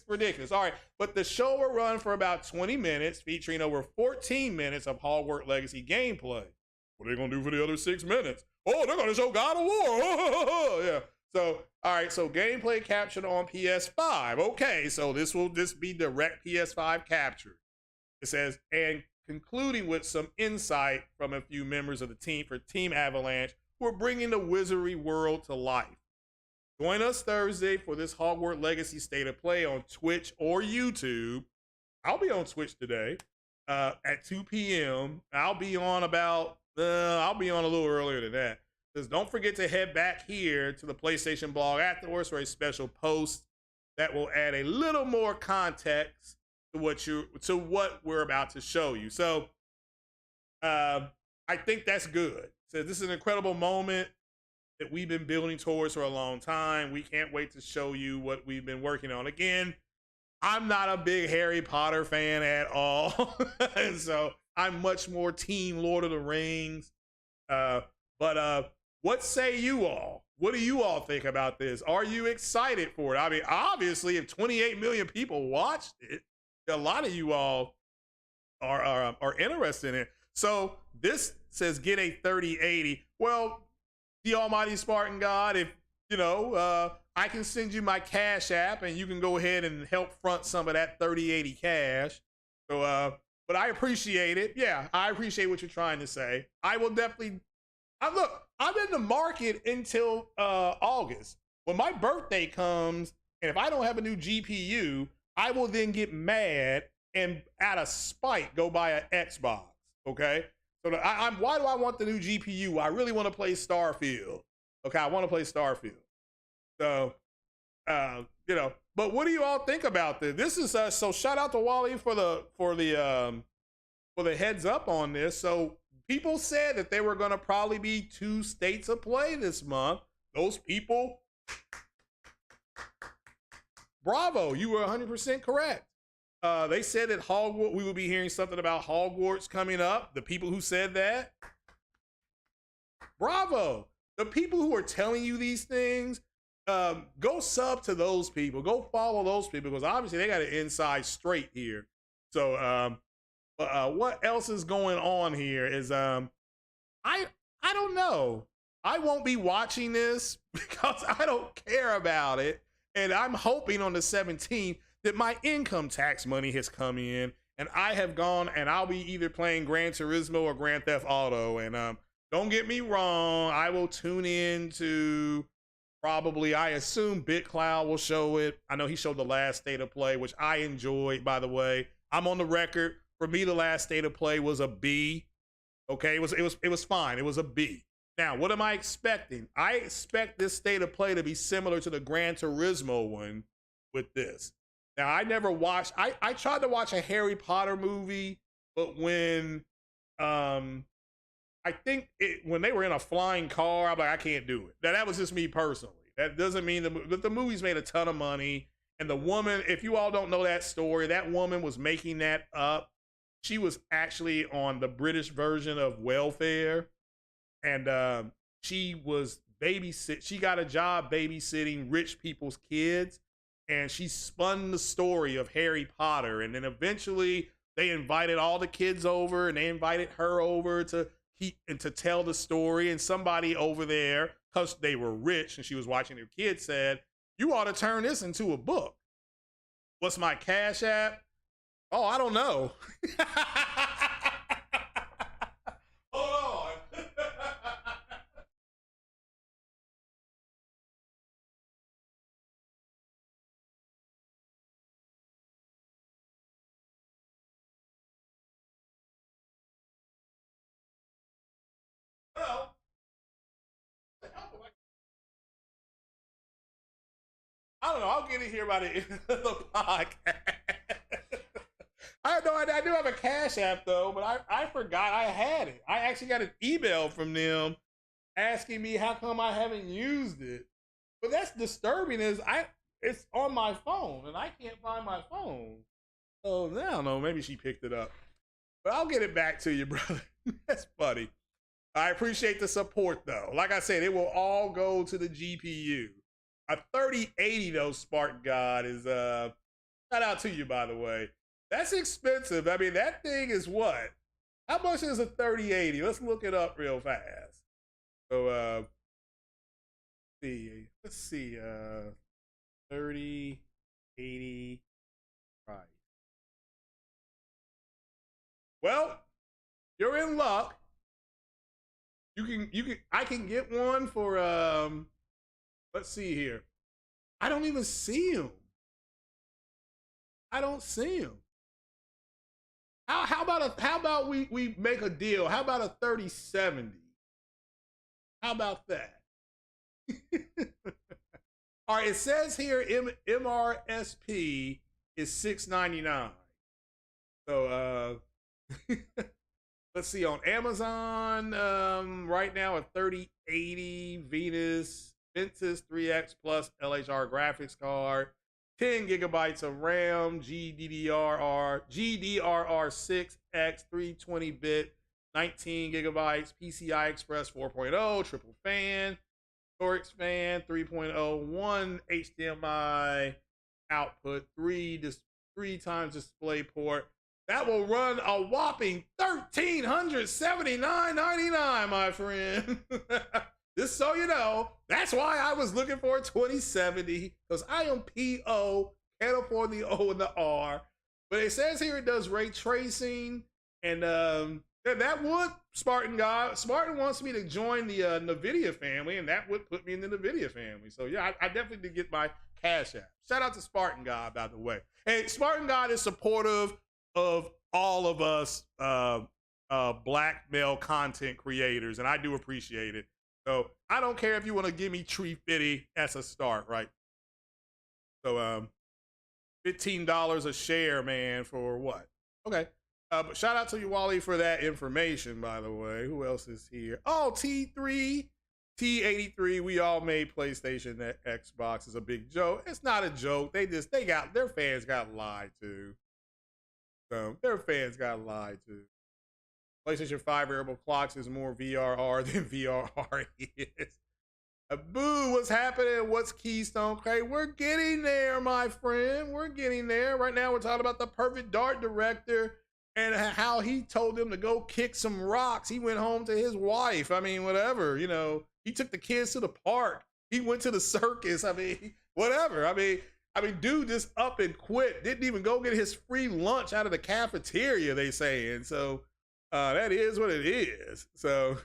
ridiculous. All right, but the show will run for about 20 minutes, featuring over 14 minutes of Hogwarts Legacy gameplay. What are they going to do for the other 6 minutes? Oh, they're going to show God of War. Yeah. So, all right, so gameplay captured on PS5. Okay, so this will just be direct PS5 capture. It says, and concluding with some insight from a few members of the team for Team Avalanche who are bringing the Wizardry world to life. Join us Thursday for this Hogwarts Legacy State of Play on Twitch or YouTube. I'll be on Twitch today at 2 p.m. I'll be on a little earlier than that. Just don't forget to head back here to the PlayStation blog afterwards for a special post that will add a little more context to what we're about to show you. So I think that's good. So this is an incredible moment that we've been building towards for a long time. We can't wait to show you what we've been working on. Again, I'm not a big Harry Potter fan at all. And so I'm much more team Lord of the Rings. But what say you all? What do you all think about this? Are you excited for it? I mean, obviously, if 28 million people watched it, a lot of you all are interested in it. So this says get a 3080. Well, the almighty Spartan God, if I can send you my Cash App and you can go ahead and help front some of that 3080 cash. So but I appreciate it. Yeah, I appreciate what you're trying to say. I will definitely. Look, I'm in the market until August. When my birthday comes, and if I don't have a new GPU, I will then get mad and out of spite go buy an Xbox. Okay, so why do I want the new GPU? I really want to play Starfield. Okay, I want to play Starfield. So, but what do you all think about this? This is so shout out to Wally for the heads up on this. So people said that there were going to probably be 2 states of play this month. Those people, bravo, you were 100% correct. They said that Hogwarts, we will be hearing something about Hogwarts coming up. The people who said that, bravo. The people who are telling you these things, go sub to those people. Go follow those people because obviously they got an inside straight here. So, what else is going on here is I don't know. I won't be watching this because I don't care about it. And I'm hoping on the 17th that my income tax money has come in and I have gone and I'll be either playing Gran Turismo or Grand Theft Auto. And don't get me wrong, I will tune in to probably, I assume BitCloud will show it. I know he showed the last state of play, which I enjoyed, by the way. I'm on the record. For me, the last state of play was a B. Okay, it was fine. It was a B. Now, what am I expecting? I expect this state of play to be similar to the Gran Turismo one with this. Now, I never watched, I tried to watch a Harry Potter movie, but when, I think when they were in a flying car, I'm like, I can't do it. Now, that was just me personally. That doesn't mean the movie's made a ton of money. And the woman, if you all don't know that story, that woman was making that up. She was actually on the British version of welfare. And she was she got a job babysitting rich people's kids. And she spun the story of Harry Potter. And then eventually they invited all the kids over and they invited her over to tell the story. And somebody over there, because they were rich and she was watching their kids, said, you ought to turn this into a book. What's my Cash App? Oh, I don't know. Hold on. Well, I don't know. I'll get it here by the end of the podcast. I do have a Cash App though, but I forgot I had it. I actually got an email from them asking me how come I haven't used it. But that's disturbing is it's on my phone and I can't find my phone. So I don't know, maybe she picked it up. But I'll get it back to you, brother. That's funny. I appreciate the support though. Like I said, it will all go to the GPU. A 3080 though, Spark God, is shout out to you, by the way. That's expensive. I mean, that thing is what? How much is a 3080? Let's look it up real fast. So let's see 3080 price. Well, you're in luck. I can get one for let's see here. I don't even see him. I don't see him. How about we make a deal? How about a 3070? How about that? All right, it says here MRSP is $699. So let's see, on Amazon right now a 3080 Ventus 3X plus LHR graphics card, 10 gigabytes of RAM, GDRR6X 320-bit, 19 gigabytes, PCI Express 4.0, triple fan, Torx fan 3.0, 1 HDMI output, 3 times display port. That will run a whopping $1,379.99, my friend. Just so you know, that's why I was looking for a 2070, because I am PO, can't afford the O and the R. But it says here it does ray tracing, and that would Spartan wants me to join the NVIDIA family, and that would put me in the NVIDIA family. So yeah, I definitely did get my Cash App. Shout out to Spartan God, by the way. Hey, Spartan God is supportive of all of us black male content creators, and I do appreciate it. So I don't care if you want to give me $3.50 as a start, right? So $15 a share, man, for what? Okay. But shout out to you, Wally, for that information, by the way. Who else is here? Oh, T3, T83. We all made PlayStation that Xbox is a big joke. It's not a joke. Their fans got lied to. So their fans got lied to. PlayStation 5 variable clocks is more VRR than VRR is. Boo, what's happening? What's Keystone? Okay, we're getting there, my friend. We're getting there. Right now, we're talking about the perfect dart director and how he told them to go kick some rocks. He went home to his wife. I mean, whatever, you know. He took the kids to the park. He went to the circus. I mean, whatever. I mean, dude just up and quit. Didn't even go get his free lunch out of the cafeteria, they saying. So that is what it is. So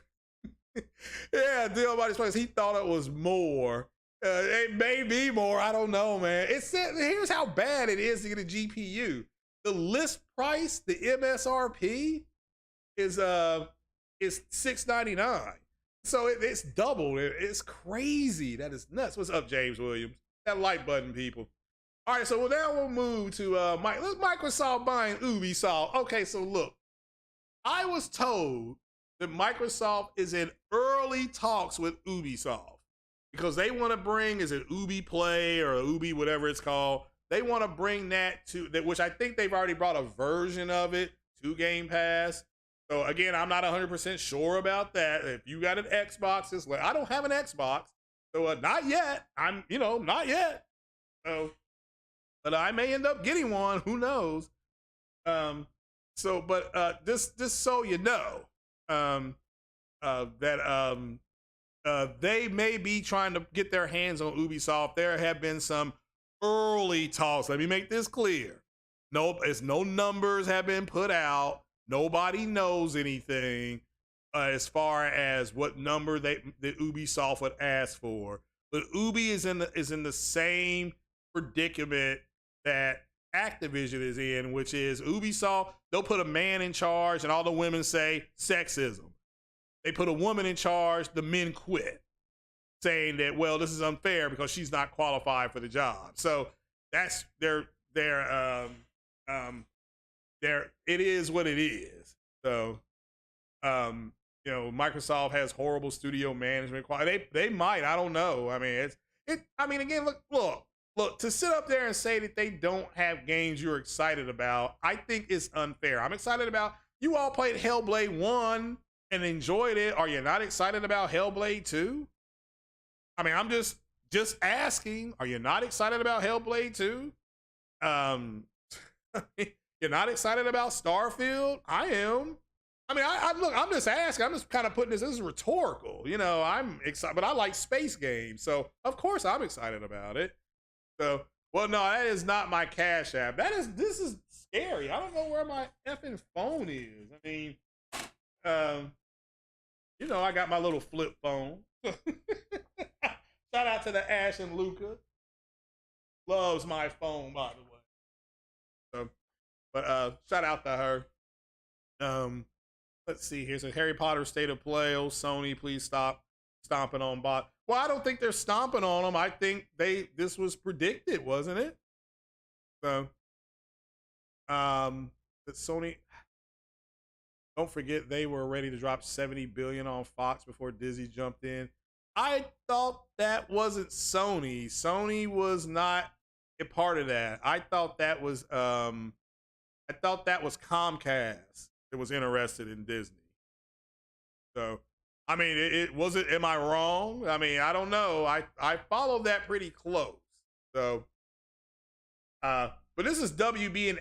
yeah, Deal Body's Place, he thought it was more. It may be more. I don't know, man. Here's how bad it is to get a GPU. The list price, the MSRP, is $699. So it's doubled. It's crazy. That is nuts. What's up, James Williams? That like button, people. All right, so now we'll move to Microsoft buying Ubi-Soft. Okay, so look, I was told that Microsoft is in early talks with Ubi-Soft because they want to bring, is it Ubi Play or Ubi, whatever it's called? They want to bring that to that, which I think they've already brought a version of it to Game Pass. So again, I'm not 100% sure about that. If you got an Xbox, it's like I don't have an Xbox, so not yet. Not yet. So, but I may end up getting one. Who knows? Just so you know, they may be trying to get their hands on Ubisoft. There have been some early talks. Let me make this clear. No numbers have been put out. Nobody knows anything as far as what number that Ubisoft would ask for. But Ubi is in the same predicament that Activision is in, which is Ubisoft, they'll put a man in charge and all the women say sexism. They put a woman in charge, the men quit, saying that, well, this is unfair because she's not qualified for the job. So that's it is what it is. So Microsoft has horrible studio management quality. They might, I don't know. I mean, again, look, to sit up there and say that they don't have games you're excited about, I think it's unfair. I'm excited about, you all played Hellblade 1 and enjoyed it. Are you not excited about Hellblade 2? I mean, I'm just asking, are you not excited about Hellblade 2? You're not excited about Starfield? I am. I mean, look, I'm just asking. I'm just kind of putting this is rhetorical. I'm excited, but I like space games. So, of course, I'm excited about it. So, well, no, that is not my Cash App. This is scary. I don't know where my effing phone is. I mean, I got my little flip phone. Shout out to the Ash and Luca. Loves my phone, by the way. So, but shout out to her. Let's see. Here's a Harry Potter State of Play. Oh, Sony, please stop stomping on bot. Well, I don't think they're stomping on them. I think this was predicted, wasn't it? So, that Sony, don't forget they were ready to drop $70 billion on Fox before Disney jumped in. I thought that wasn't Sony. Sony was not a part of that. I thought that was Comcast that was interested in Disney. So, I mean, it wasn't. Am I wrong? I mean, I don't know. I followed that pretty close. So, but this is WB and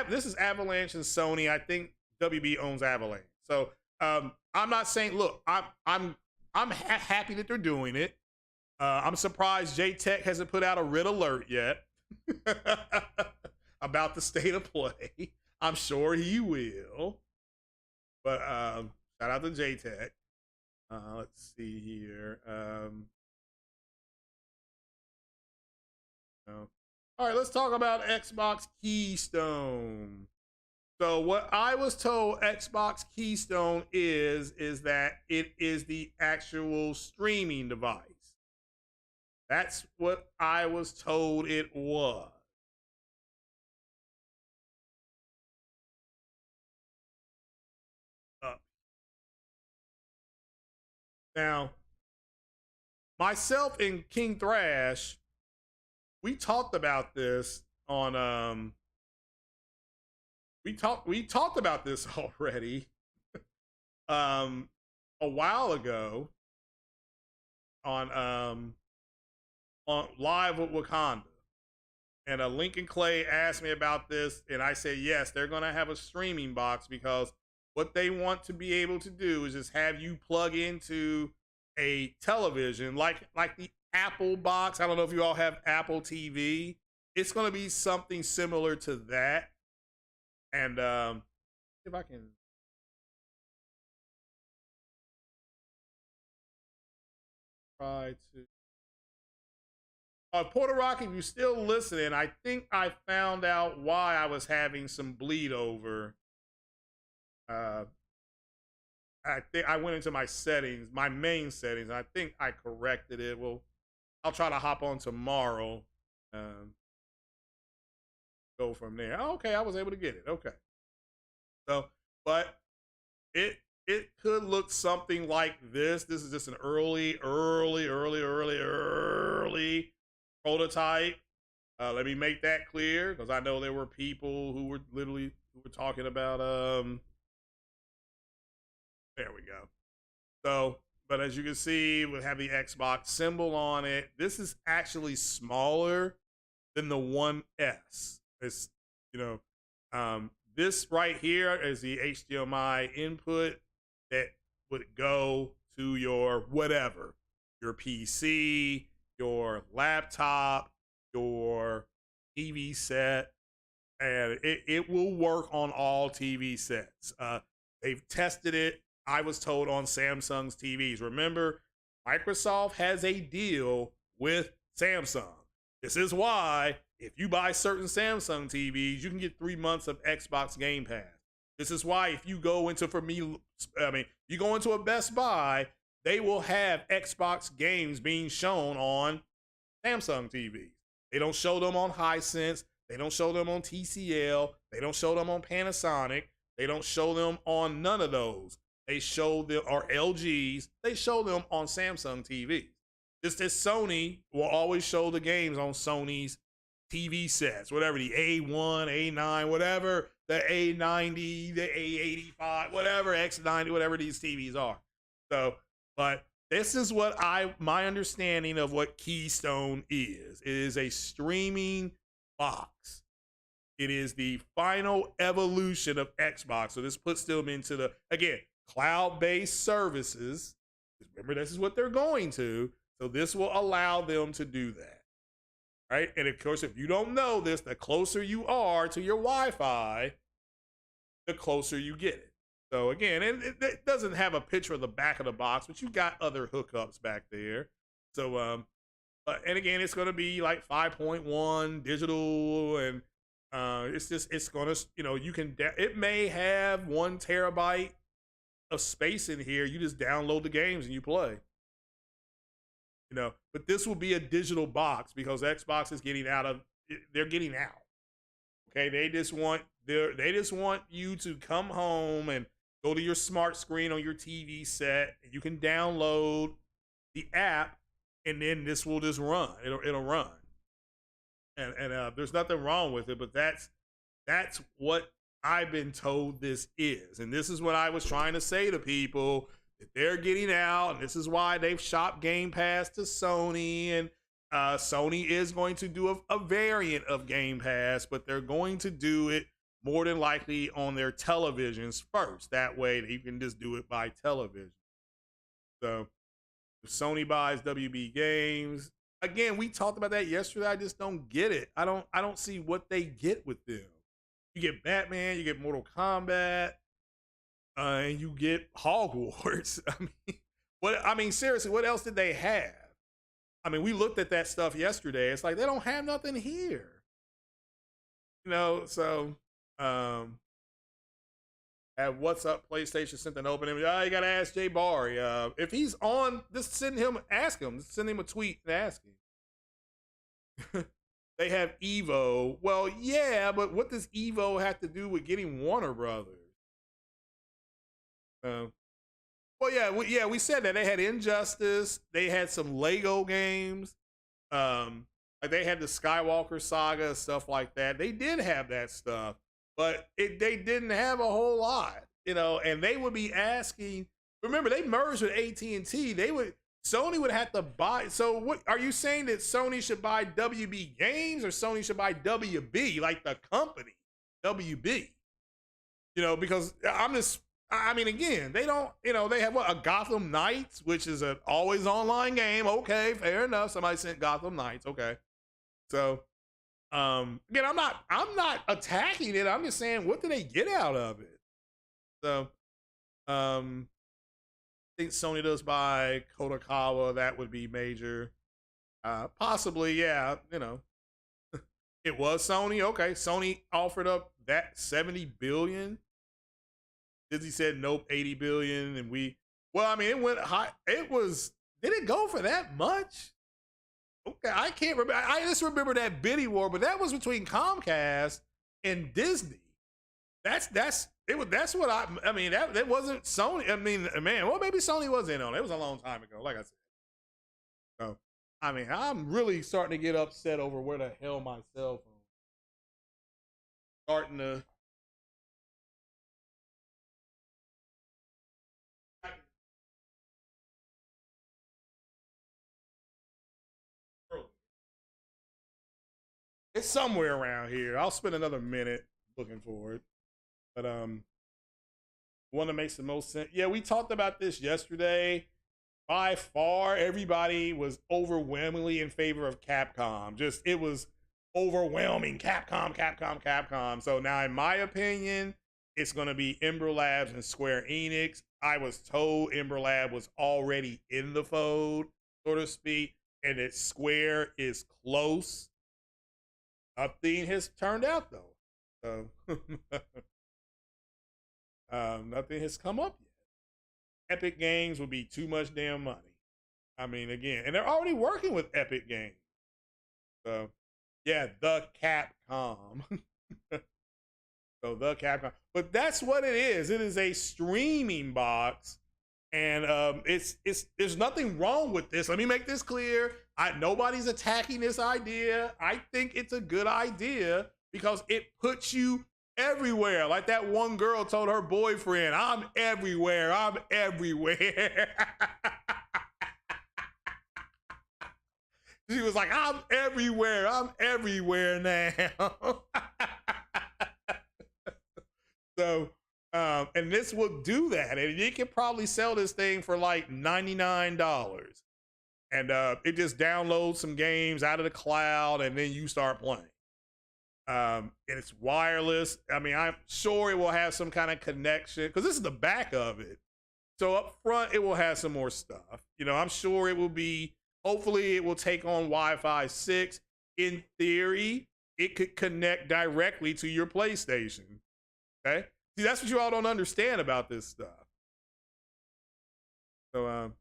this is Avalanche and Sony. I think WB owns Avalanche. So, I'm not saying. Look, I'm happy that they're doing it. I'm surprised J-Tech hasn't put out a red alert yet. about the state of play. I'm sure he will. But shout out to JTech. Let's see here. All right, let's talk about Xbox Keystone. So what I was told Xbox Keystone is that it is the actual streaming device. That's what I was told it was. Now, myself and King Thrash, we talked about this on we talked about this already a while ago on Live with Wakanda. And Lincoln Clay asked me about this, and I said yes, they're gonna have a streaming box because what they want to be able to do is just have you plug into a television like the Apple box. I don't know if you all have Apple TV. It's going to be something similar to that. And if I can try to Puerto Rock, if you're still listening, I think I found out why I was having some bleed over. I think I went into my settings, my main settings, and I think I corrected it. Well, I'll try to hop on tomorrow. Go from there. Oh, okay, I was able to get it. Okay. So, but it could look something like this. This is just an early prototype. Let me make that clear because I know there were people who were talking about there we go. So, but as you can see, we have the Xbox symbol on it. This is actually smaller than the One S. It's, this right here is the HDMI input that would go to your whatever, your PC, your laptop, your TV set, and it will work on all TV sets. They've tested it, I was told, on Samsung's TVs. Remember, Microsoft has a deal with Samsung. This is why if you buy certain Samsung TVs, you can get 3 months of Xbox Game Pass. This is why if you go into, you go into a Best Buy, they will have Xbox games being shown on Samsung TVs. They don't show them on Hisense. They don't show them on TCL. They don't show them on Panasonic. They don't show them on none of those. They show them, or LGs, they show them on Samsung TVs. Just as Sony will always show the games on Sony's TV sets, whatever, the A1, A9, whatever, the A90, the A85, whatever, X90, whatever these TVs are. So, but this is what my understanding of what Keystone is. It is a streaming box. It is the final evolution of Xbox. So this puts them into the, again, cloud-based services. Remember, this is what they're going to. So this will allow them to do that, right? And of course, if you don't know this, the closer you are to your Wi-Fi, the closer you get it. So again, and it doesn't have a picture of the back of the box, but you got other hookups back there. So, and again, it's going to be like 5.1 digital, and it's going to, you can, it may have 1 terabyte of space in here. You just download the games and you play. But this will be a digital box because Xbox is getting out. Okay, they just want you to come home and go to your smart screen on your TV set. And you can download the app, and then this will just run. It'll run, and there's nothing wrong with it. But that's what I've been told this is, and this is what I was trying to say to people. That they're getting out, and this is why they've shopped Game Pass to Sony, and Sony is going to do a variant of Game Pass, but they're going to do it more than likely on their televisions first. That way they can just do it by television. So if Sony buys WB Games, again, we talked about that yesterday. I just don't get it. I don't see what they get with them. You get Batman, you get Mortal Kombat, and you get Hogwarts. I mean, seriously, what else did they have? I mean, we looked at that stuff yesterday. It's like they don't have nothing here. So at What's Up PlayStation sent an open image. You gotta ask Jay Barry. If he's on, just send him, ask him. Just send him a tweet and ask him. They have Evo. Well, yeah, but what does Evo have to do with getting Warner Brothers? Well, yeah, we said that they had Injustice. They had some Lego games. Like they had the Skywalker saga, stuff like that. They did have that stuff, but they didn't have a whole lot, And they would be asking. Remember, they merged with AT&T. Sony would have to buy. So, what are you saying, that Sony should buy WB Games or Sony should buy WB, like the company WB? Because I mean, again, they don't, they have a Gotham Knights, which is an always online game. Okay, fair enough. Somebody sent Gotham Knights. Okay. So, again, I'm not attacking it. I'm just saying, what do they get out of it? So, I think Sony does buy Kodakawa. That would be major. Possibly, yeah, it was Sony. Okay. Sony offered up that 70 billion. Disney said nope, 80 billion, and it went high. Did it go for that much? Okay, I can't remember. I just remember that bidding war, but that was between Comcast and Disney. That's what I mean. That wasn't Sony. I mean, man, well, maybe Sony was in on it. It was a long time ago, like I said. So, I mean, I'm really starting to get upset over where the hell my cell phone. Starting to. It's somewhere around here. I'll spend another minute looking for it. But one that makes the most sense. Yeah, we talked about this yesterday. By far, everybody was overwhelmingly in favor of Capcom. It was overwhelming. Capcom. So now, in my opinion, it's going to be Ember Labs and Square Enix. I was told Ember Lab was already in the fold, so to speak, and that Square is close. Nothing has turned out, though. So nothing has come up yet. Epic Games would be too much damn money. I mean, again, and they're already working with Epic Games. So, yeah, the Capcom. So the Capcom. But that's what it is. It is a streaming box. And there's nothing wrong with this. Let me make this clear. Nobody's attacking this idea. I think it's a good idea because it puts you everywhere. Like that one girl told her boyfriend, I'm everywhere. She was like, I'm everywhere now. So, and this will do that. And you can probably sell this thing for like $99. And it just downloads some games out of the cloud and then you start playing. And it's wireless. I mean, I'm sure it will have some kind of connection because this is the back of it. So up front, it will have some more stuff. I'm sure it will be, hopefully it will take on Wi-Fi 6. In theory, it could connect directly to your PlayStation. Okay? See, that's what you all don't understand about this stuff. So,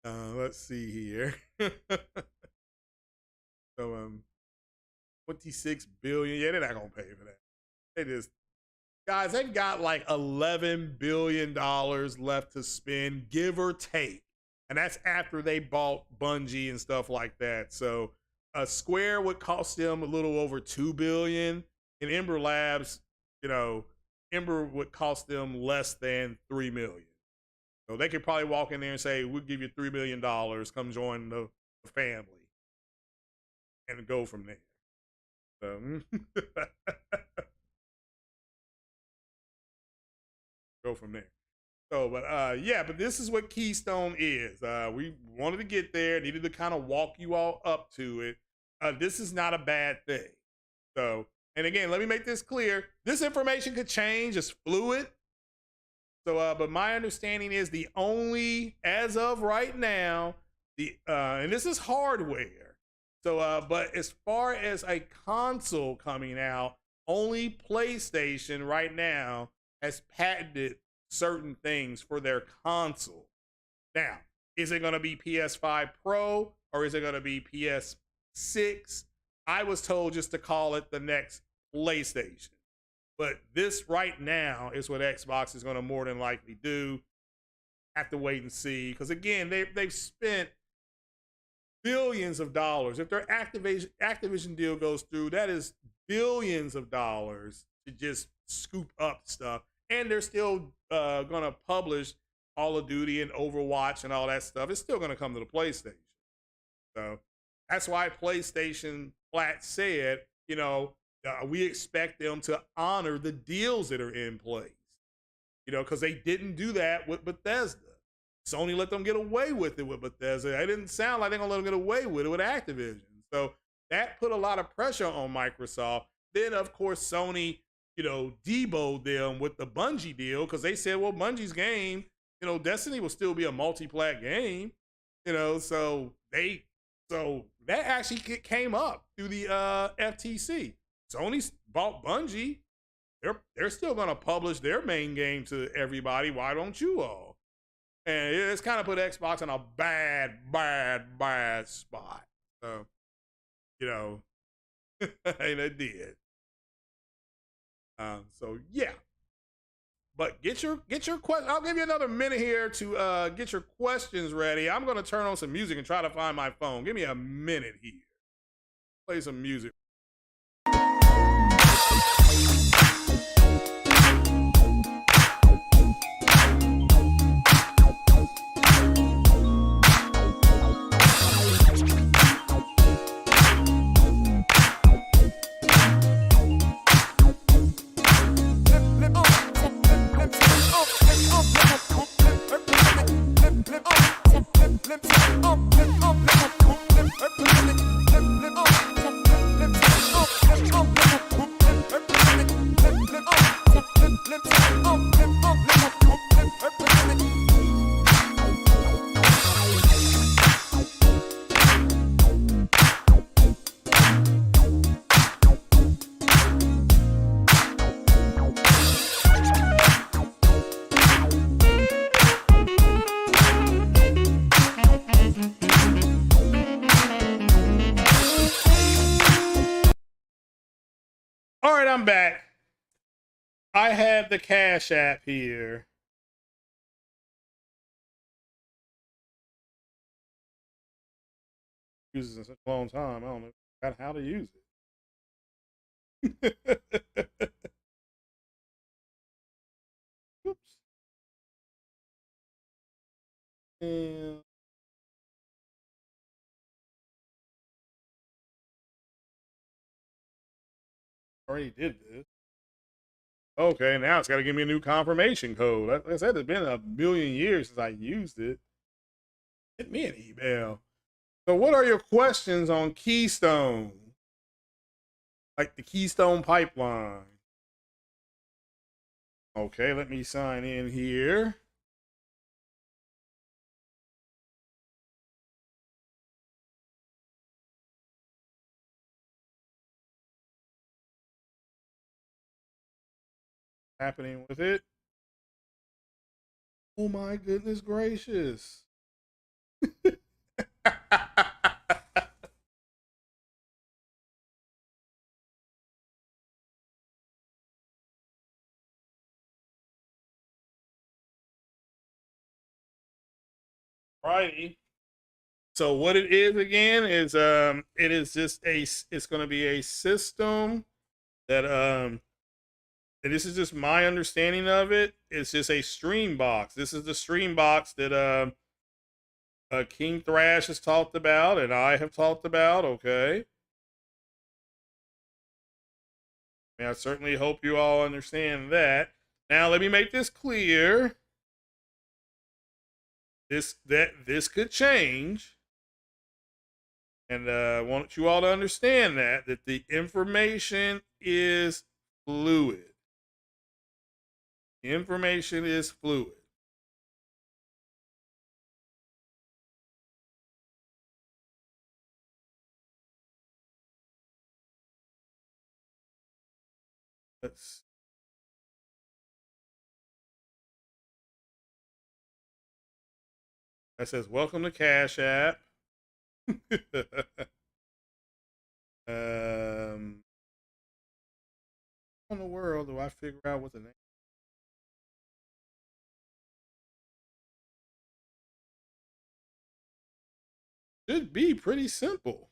let's see here. So, 26 billion. Yeah, they're not gonna pay for that. Guys, they've got like $11 billion left to spend, give or take. And that's after they bought Bungie and stuff like that. So Square would cost them a little over $2 billion. And Ember Labs, Ember would cost them less than $3 million. So they could probably walk in there and say, we'll give you $3 million, come join the family. And go from there. So, go from there. So, but yeah, but this is what Keystone is. We wanted to get there, needed to kind of walk you all up to it. This is not a bad thing. So, and again, let me make this clear. This information could change, it's fluid. So, but my understanding is the only, as of right now, and this is hardware. So, but as far as a console coming out, only PlayStation right now has patented certain things for their console. Now, is it going to be PS5 Pro or is it going to be PS6? I was told just to call it the next PlayStation. But this right now is what Xbox is going to more than likely do. Have to wait and see. Because again, they've spent billions of dollars. If their Activision deal goes through, that is billions of dollars to just scoop up stuff. And they're still going to publish Call of Duty and Overwatch and all that stuff. It's still going to come to the PlayStation. So that's why PlayStation flat said, you know, we expect them to honor the deals that are in place, you know, because they didn't do that with Bethesda. Sony let them get away with it with Bethesda. It didn't sound like they're going to let them get away with it with Activision. So that put a lot of pressure on Microsoft. Then, of course, Sony, you know, deboed them with the Bungie deal because they said, well, Bungie's game, you know, Destiny will still be a multi-plat game, you know, so that actually came up through the FTC. Sony bought Bungie. They're still going to publish their main game to everybody. Why don't you all? And it's kind of put Xbox in a bad spot. So, you know, and it did. So yeah. But get your question. I'll give you another minute here to get your questions ready. I'm going to turn on some music and try to find my phone. Give me a minute here. Play some music. All right, I'm back. I have the Cash App here. Used it in such a long time. I don't know how to use it. Oops. And already did this. Okay, now it's got to give me a new confirmation code. Like I said, it's been a million years since I used it. Hit me an email. So what are your questions on Keystone? Like the Keystone pipeline. Okay, let me sign in here. Happening with it. Oh my goodness gracious. Righty. So what it is again is it is just it's going to be a system that and this is just my understanding of it. It's just a stream box. This is the stream box that King Thrash has talked about and I have talked about. Okay. I certainly hope you all understand that. Now let me make this clear. this could change. And I want you all to understand that the information is fluid. The information is fluid. Let's. That says, "Welcome to Cash App." How in the world do I figure out what the name? Should be pretty simple.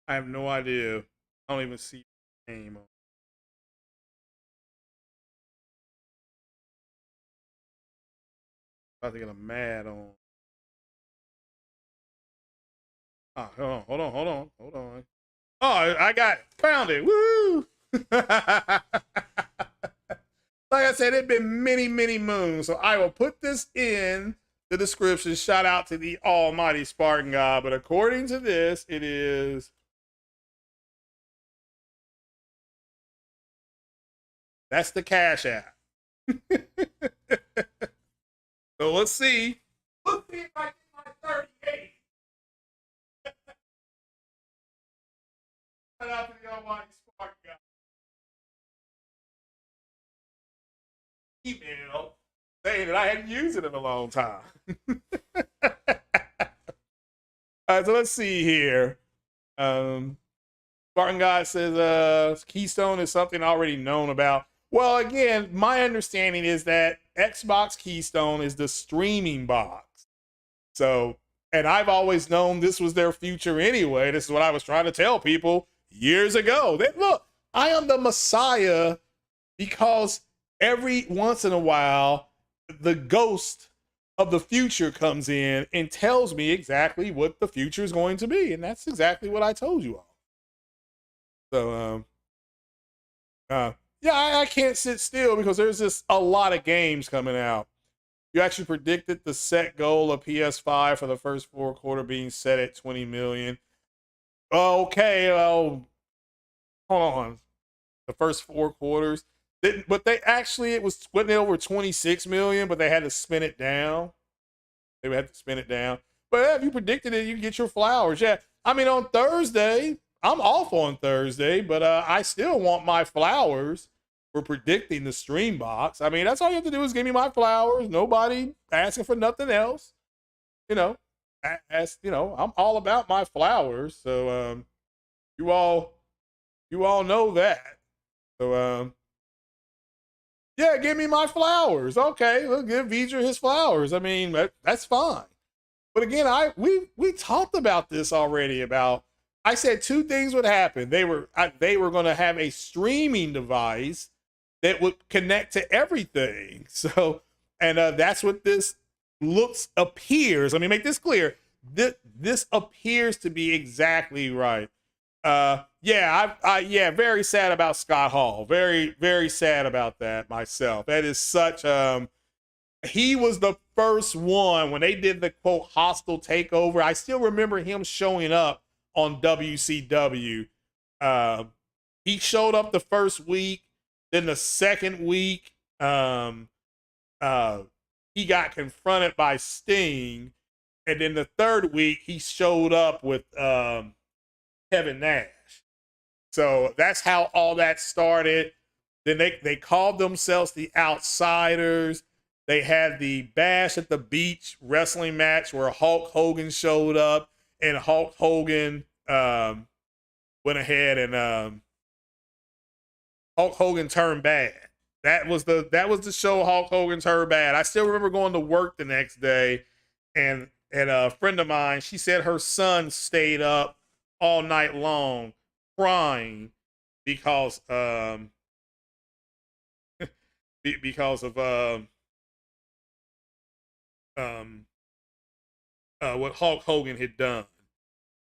I have no idea. I don't even see the name. About to get a mad on. Oh, hold on. Oh, I got it. Found it. Woo! Like I said, it's been many, many moons. So I will put this in the description. Shout out to the almighty Spartan God. But according to this, it is. That's the Cash App. So let's see. Let's see if I get my 38. Shout out to the almighty Spartan God. Email saying that I hadn't used it in a long time. All right, so let's see here. Spartan God says Keystone is something already known about. Well, again, my understanding is that Xbox Keystone is the streaming box. So, and I've always known this was their future anyway. This is what I was trying to tell people years ago. That look, I am the Messiah because every once in a while, the ghost of the future comes in and tells me exactly what the future is going to be. And that's exactly what I told you all. So, yeah, I can't sit still because there's just a lot of games coming out. You actually predicted the set goal of PS5 for the first 4 quarter being set at 20 million. Okay, well, hold on. The first 4 quarters. But they actually, it was went over 26 million, but they had to spin it down. They would have to spin it down. But yeah, if you predicted it, you get your flowers. Yeah. I mean, on Thursday, I'm off on Thursday, but I still want my flowers for predicting the stream box. I mean, that's all you have to do is give me my flowers. Nobody asking for nothing else. You know, I'm all about my flowers. So you all know that. So yeah, give me my flowers. Okay, we'll give Vidra his flowers. I mean, that's fine. But again, we talked about this already. About I said 2 things would happen. They were going to have a streaming device that would connect to everything. So, and that's what this appears. Let me make this clear. This appears to be exactly right. Yeah, very sad about Scott Hall. Very, very sad about that myself. That is such he was the first one when they did the quote hostile takeover. I still remember him showing up on WCW. He showed up the first week, then the second week, he got confronted by Sting, and then the third week he showed up with Kevin Nash. So that's how all that started. Then they called themselves the Outsiders. They had the Bash at the Beach wrestling match where Hulk Hogan showed up, and Hulk Hogan went ahead and Hulk Hogan turned bad. That was the show Hulk Hogan turned bad. I still remember going to work the next day, and a friend of mine, she said her son stayed up all night long crying because because of what Hulk Hogan had done.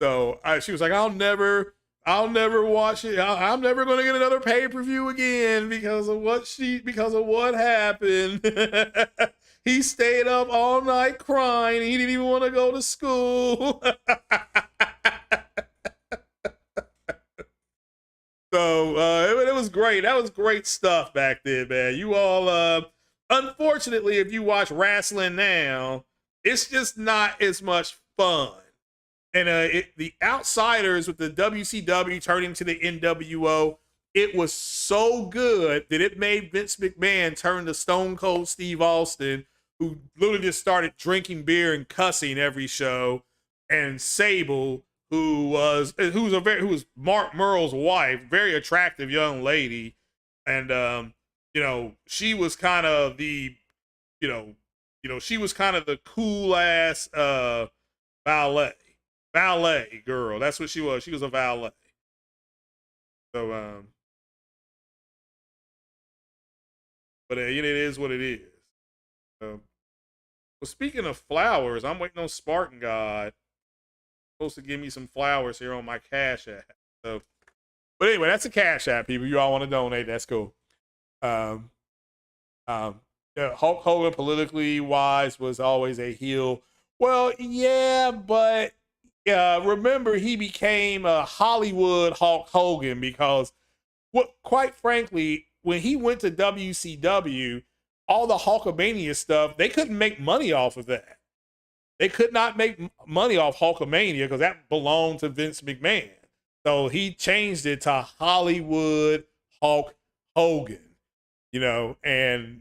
So she was like, I'll never watch it. I'm never going to get another pay-per-view again because of what happened. He stayed up all night crying. He didn't even want to go to school. So it was great. That was great stuff back then, man. You all, unfortunately, if you watch wrestling now, it's just not as much fun. And the Outsiders with the WCW turning to the NWO, it was so good that it made Vince McMahon turn to Stone Cold Steve Austin, who literally just started drinking beer and cussing every show, and Sable, who was Mark Merle's wife, very attractive young lady, and she was kind of the she was kind of the cool ass valet girl. That's what she was. She was a valet. So but it is what it is. Well, speaking of flowers, I'm waiting on Spartan God supposed to give me some flowers here on my Cash App. So, but anyway, that's a Cash App, people. You all want to donate? That's cool. Yeah, Hulk Hogan, politically wise, was always a heel. Well, yeah, but remember, he became a Hollywood Hulk Hogan because, quite frankly, when he went to WCW, all the Hulkamania stuff, they couldn't make money off of that. They could not make money off Hulkamania because that belonged to Vince McMahon. So he changed it to Hollywood Hulk Hogan, and,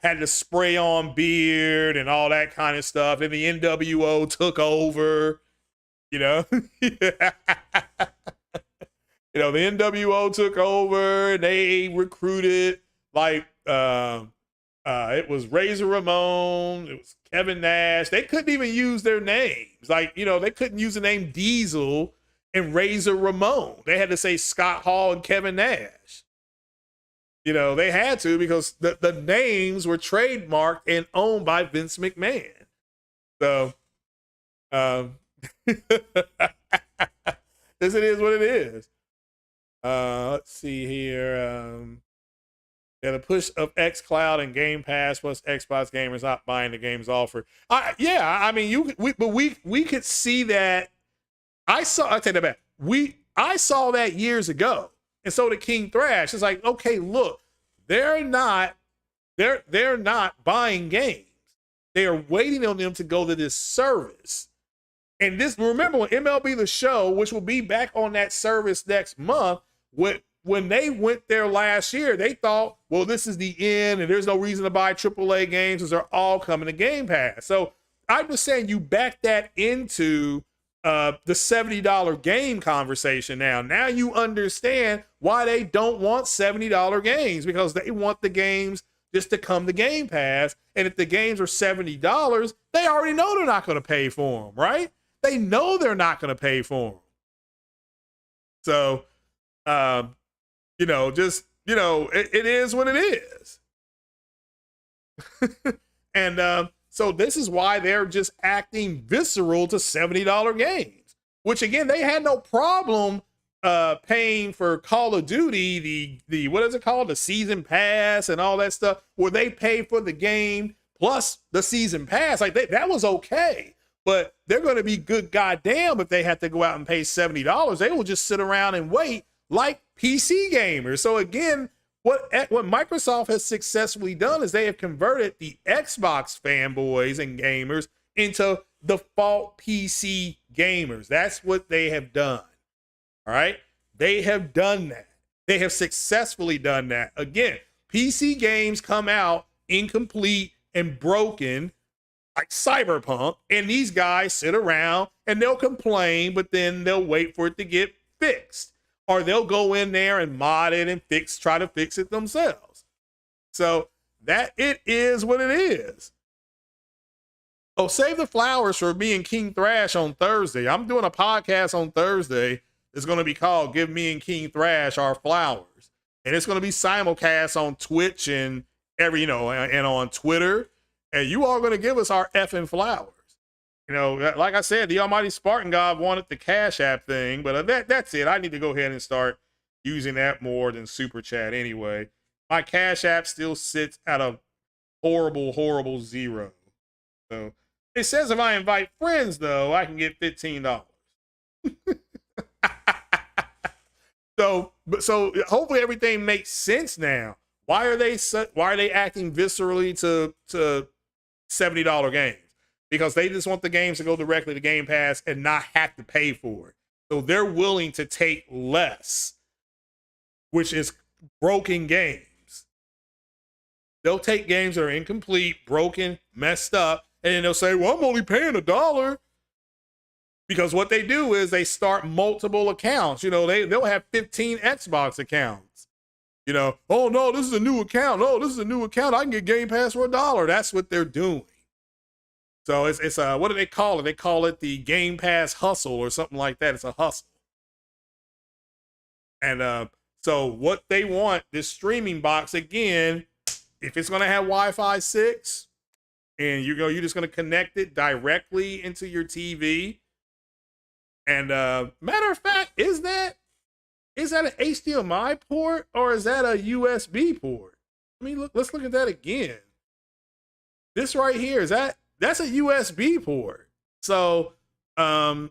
had to spray on beard and all that kind of stuff. And the NWO took over, the NWO took over and they recruited it was Razor Ramon, it was Kevin Nash. They couldn't even use their names. They couldn't use the name Diesel and Razor Ramon. They had to say Scott Hall and Kevin Nash. They had to because the names were trademarked and owned by Vince McMahon. So, this it is what it is. Let's see here. The push of xCloud and Game Pass plus Xbox gamers not buying the games offered. We could see that. I take that back. I saw that years ago, and so did King Thrash. It's like, okay, look, they're not buying games. They are waiting on them to go to this service. And remember when MLB The Show, which will be back on that service next month, when they went there last year, they thought, well, this is the end and there's no reason to buy AAA games because they're all coming to Game Pass. So I'm just saying you back that into the $70 game conversation now. Now you understand why they don't want $70 games, because they want the games just to come to Game Pass. And if the games are $70, they already know they're not going to pay for them, right? They know they're not going to pay for them. So, it is what it is. And so this is why they're just acting visceral to $70 games, which again, they had no problem paying for Call of Duty, the what is it called? The season pass and all that stuff, where they pay for the game plus the season pass. That was okay. But they're going to be good goddamn if they have to go out and pay $70. They will just sit around and wait like PC gamers. So again, what Microsoft has successfully done is they have converted the Xbox fanboys and gamers into default PC gamers. That's what they have done. All right. They have done that. They have successfully done that. Again, PC games come out incomplete and broken, like Cyberpunk, and these guys sit around and they'll complain, but then they'll wait for it to get fixed, or they'll go in there and mod it and try to fix it themselves. So that it is what it is. Oh, save the flowers for me and King Thrash on Thursday. I'm doing a podcast on Thursday. It's going to be called Give Me and King Thrash Our Flowers. And it's going to be simulcast on Twitch and and on Twitter, and you are going to give us our effing flowers. Like I said, the almighty Spartan God wanted the Cash App thing, but that's it. I need to go ahead and start using that more than Super Chat anyway. My Cash App still sits at a horrible, horrible 0. So it says if I invite friends, though, I can get $15. So hopefully everything makes sense now. Why are they acting viscerally to $70 games? Because they just want the games to go directly to Game Pass and not have to pay for it. So they're willing to take less, which is broken games. They'll take games that are incomplete, broken, messed up, and then they'll say, well, I'm only paying $1. Because what they do is they start multiple accounts. They'll have 15 Xbox accounts. Oh, no, this is a new account. Oh, this is a new account. I can get Game Pass for $1. That's what they're doing. So it's what do they call it? They call it the Game Pass hustle or something like that. It's a hustle. And so what they want, this streaming box, again, if it's going to have Wi-Fi 6 and you're just going to connect it directly into your TV. And matter of fact, is that an HDMI port or is that a USB port? Let's look at that again. This right here, that's a USB port. So, so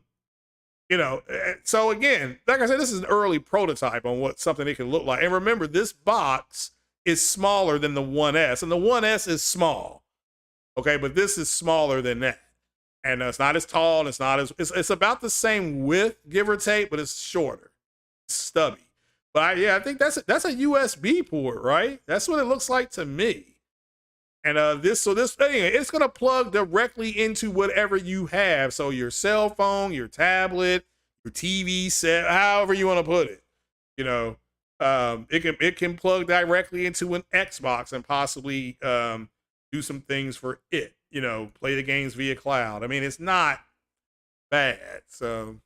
again, like I said, this is an early prototype on what something it can look like. And remember, this box is smaller than the 1S, and the 1S is small. Okay, but this is smaller than that. And it's not as tall, and it's about the same width, give or take, but it's shorter. It's stubby. But I think that's a USB port, right? That's what it looks like to me. And this anyway, it's gonna plug directly into whatever you have. So your cell phone, your tablet, your TV set, however you want to put it. It can plug directly into an Xbox and possibly do some things for it. Play the games via cloud. It's not bad. So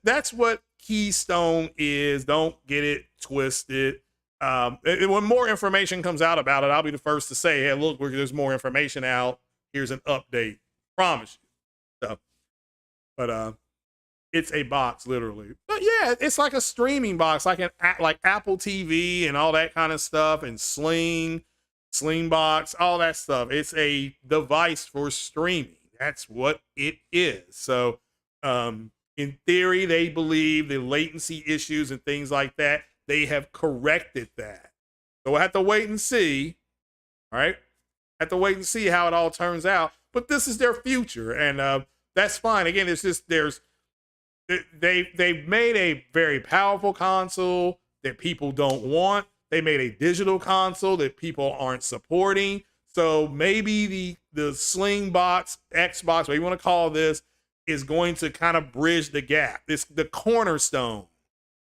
that's what Keystone is. Don't get it twisted. When more information comes out about it, I'll be the first to say, hey, look, there's more information out. Here's an update. Promise you. So, but it's a box, literally. But yeah, it's like a streaming box, like Apple TV and all that kind of stuff, and Sling box, all that stuff. It's a device for streaming. That's what it is. So, in theory, they believe the latency issues and things like that, they have corrected that. So we'll have to wait and see. All right. Have to wait and see how it all turns out. But this is their future. And that's fine. Again, it's just they've made a very powerful console that people don't want. They made a digital console that people aren't supporting. So maybe the Sling box, Xbox, what you want to call this, is going to kind of bridge the gap. It's the cornerstone,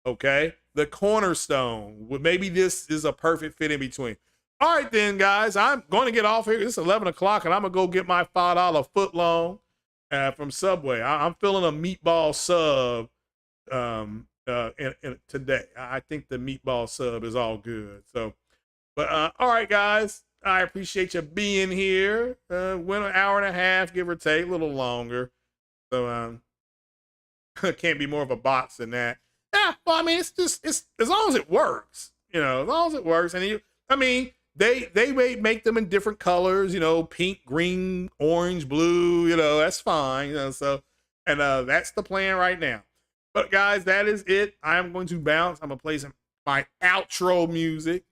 okay? The cornerstone. Maybe this is a perfect fit in between. All right, then, guys, I'm going to get off here. It's 11 o'clock, and I'm going to go get my $5 footlong from Subway. I'm feeling a meatball sub today. I think the meatball sub is all good. So, but all right, guys, I appreciate you being here. Went an hour and a half, give or take, a little longer. So can't be more of a box than that. Yeah, well, it's as long as it works, as long as it works. And they make them in different colors, pink, green, orange, blue, that's fine. So, and that's the plan right now. But guys, that is it. I'm going to bounce. I'm gonna play my outro music,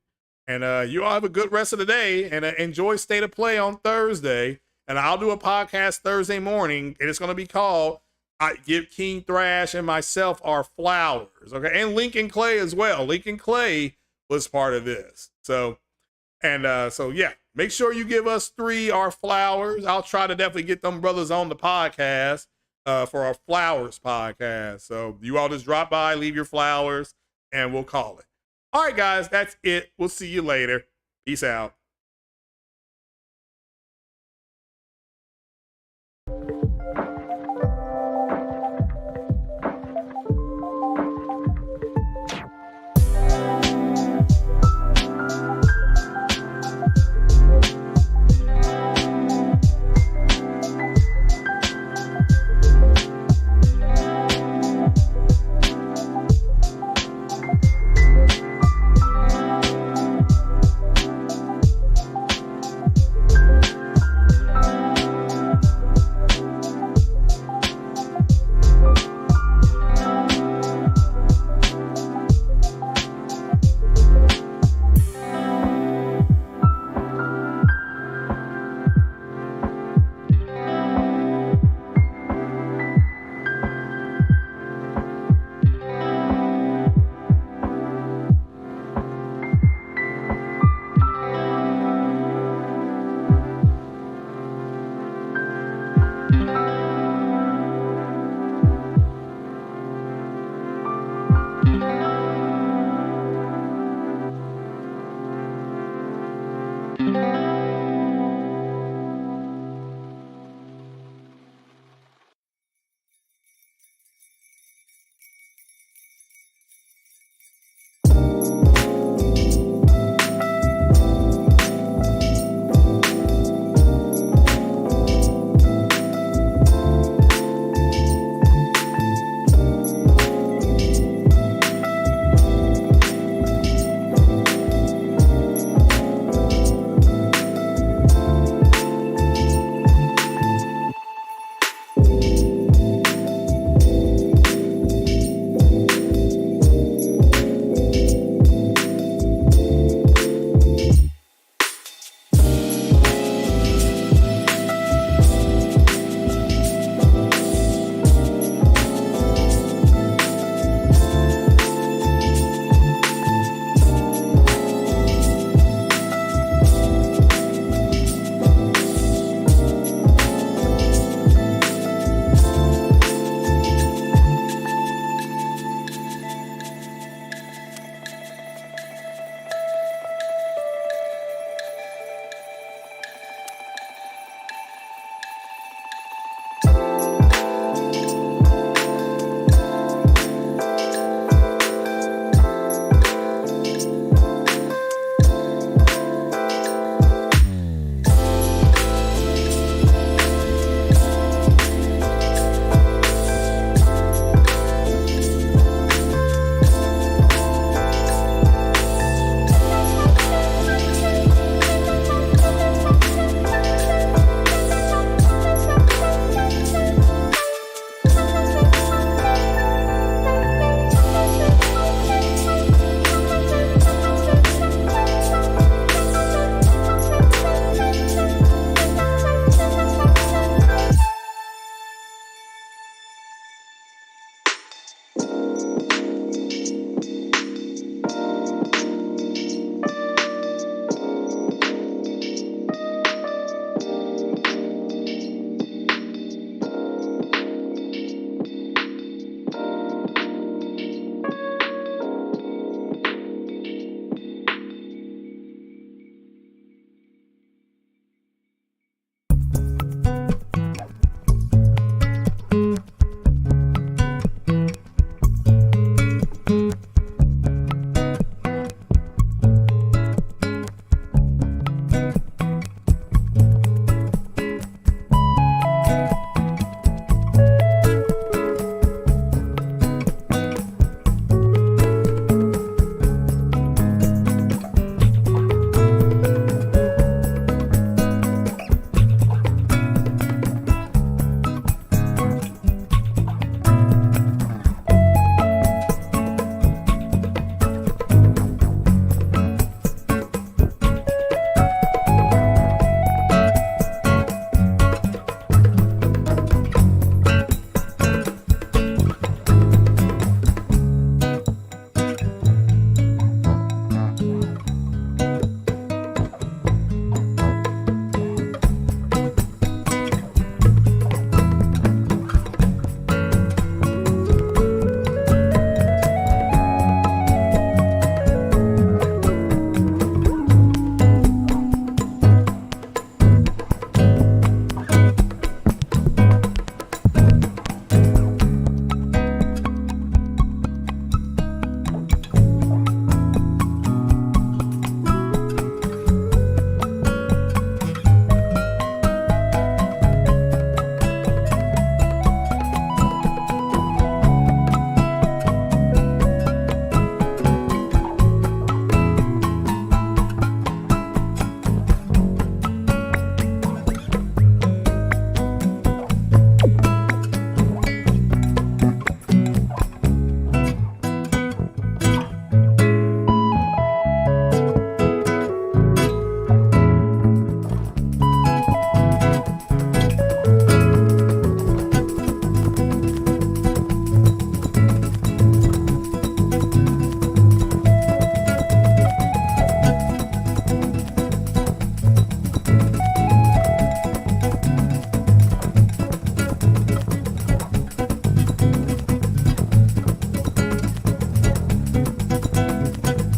and you all have a good rest of the day, and enjoy State of Play on Thursday. And I'll do a podcast Thursday morning, and it's going to be called I Give King Thrash and Myself Our Flowers. Okay. And Lincoln Clay as well. Lincoln Clay was part of this. So yeah, make sure you give us 3 our flowers. I'll try to definitely get them brothers on the podcast for our flowers podcast. So you all just drop by, leave your flowers, and we'll call it. All right, guys, that's it. We'll see you later. Peace out.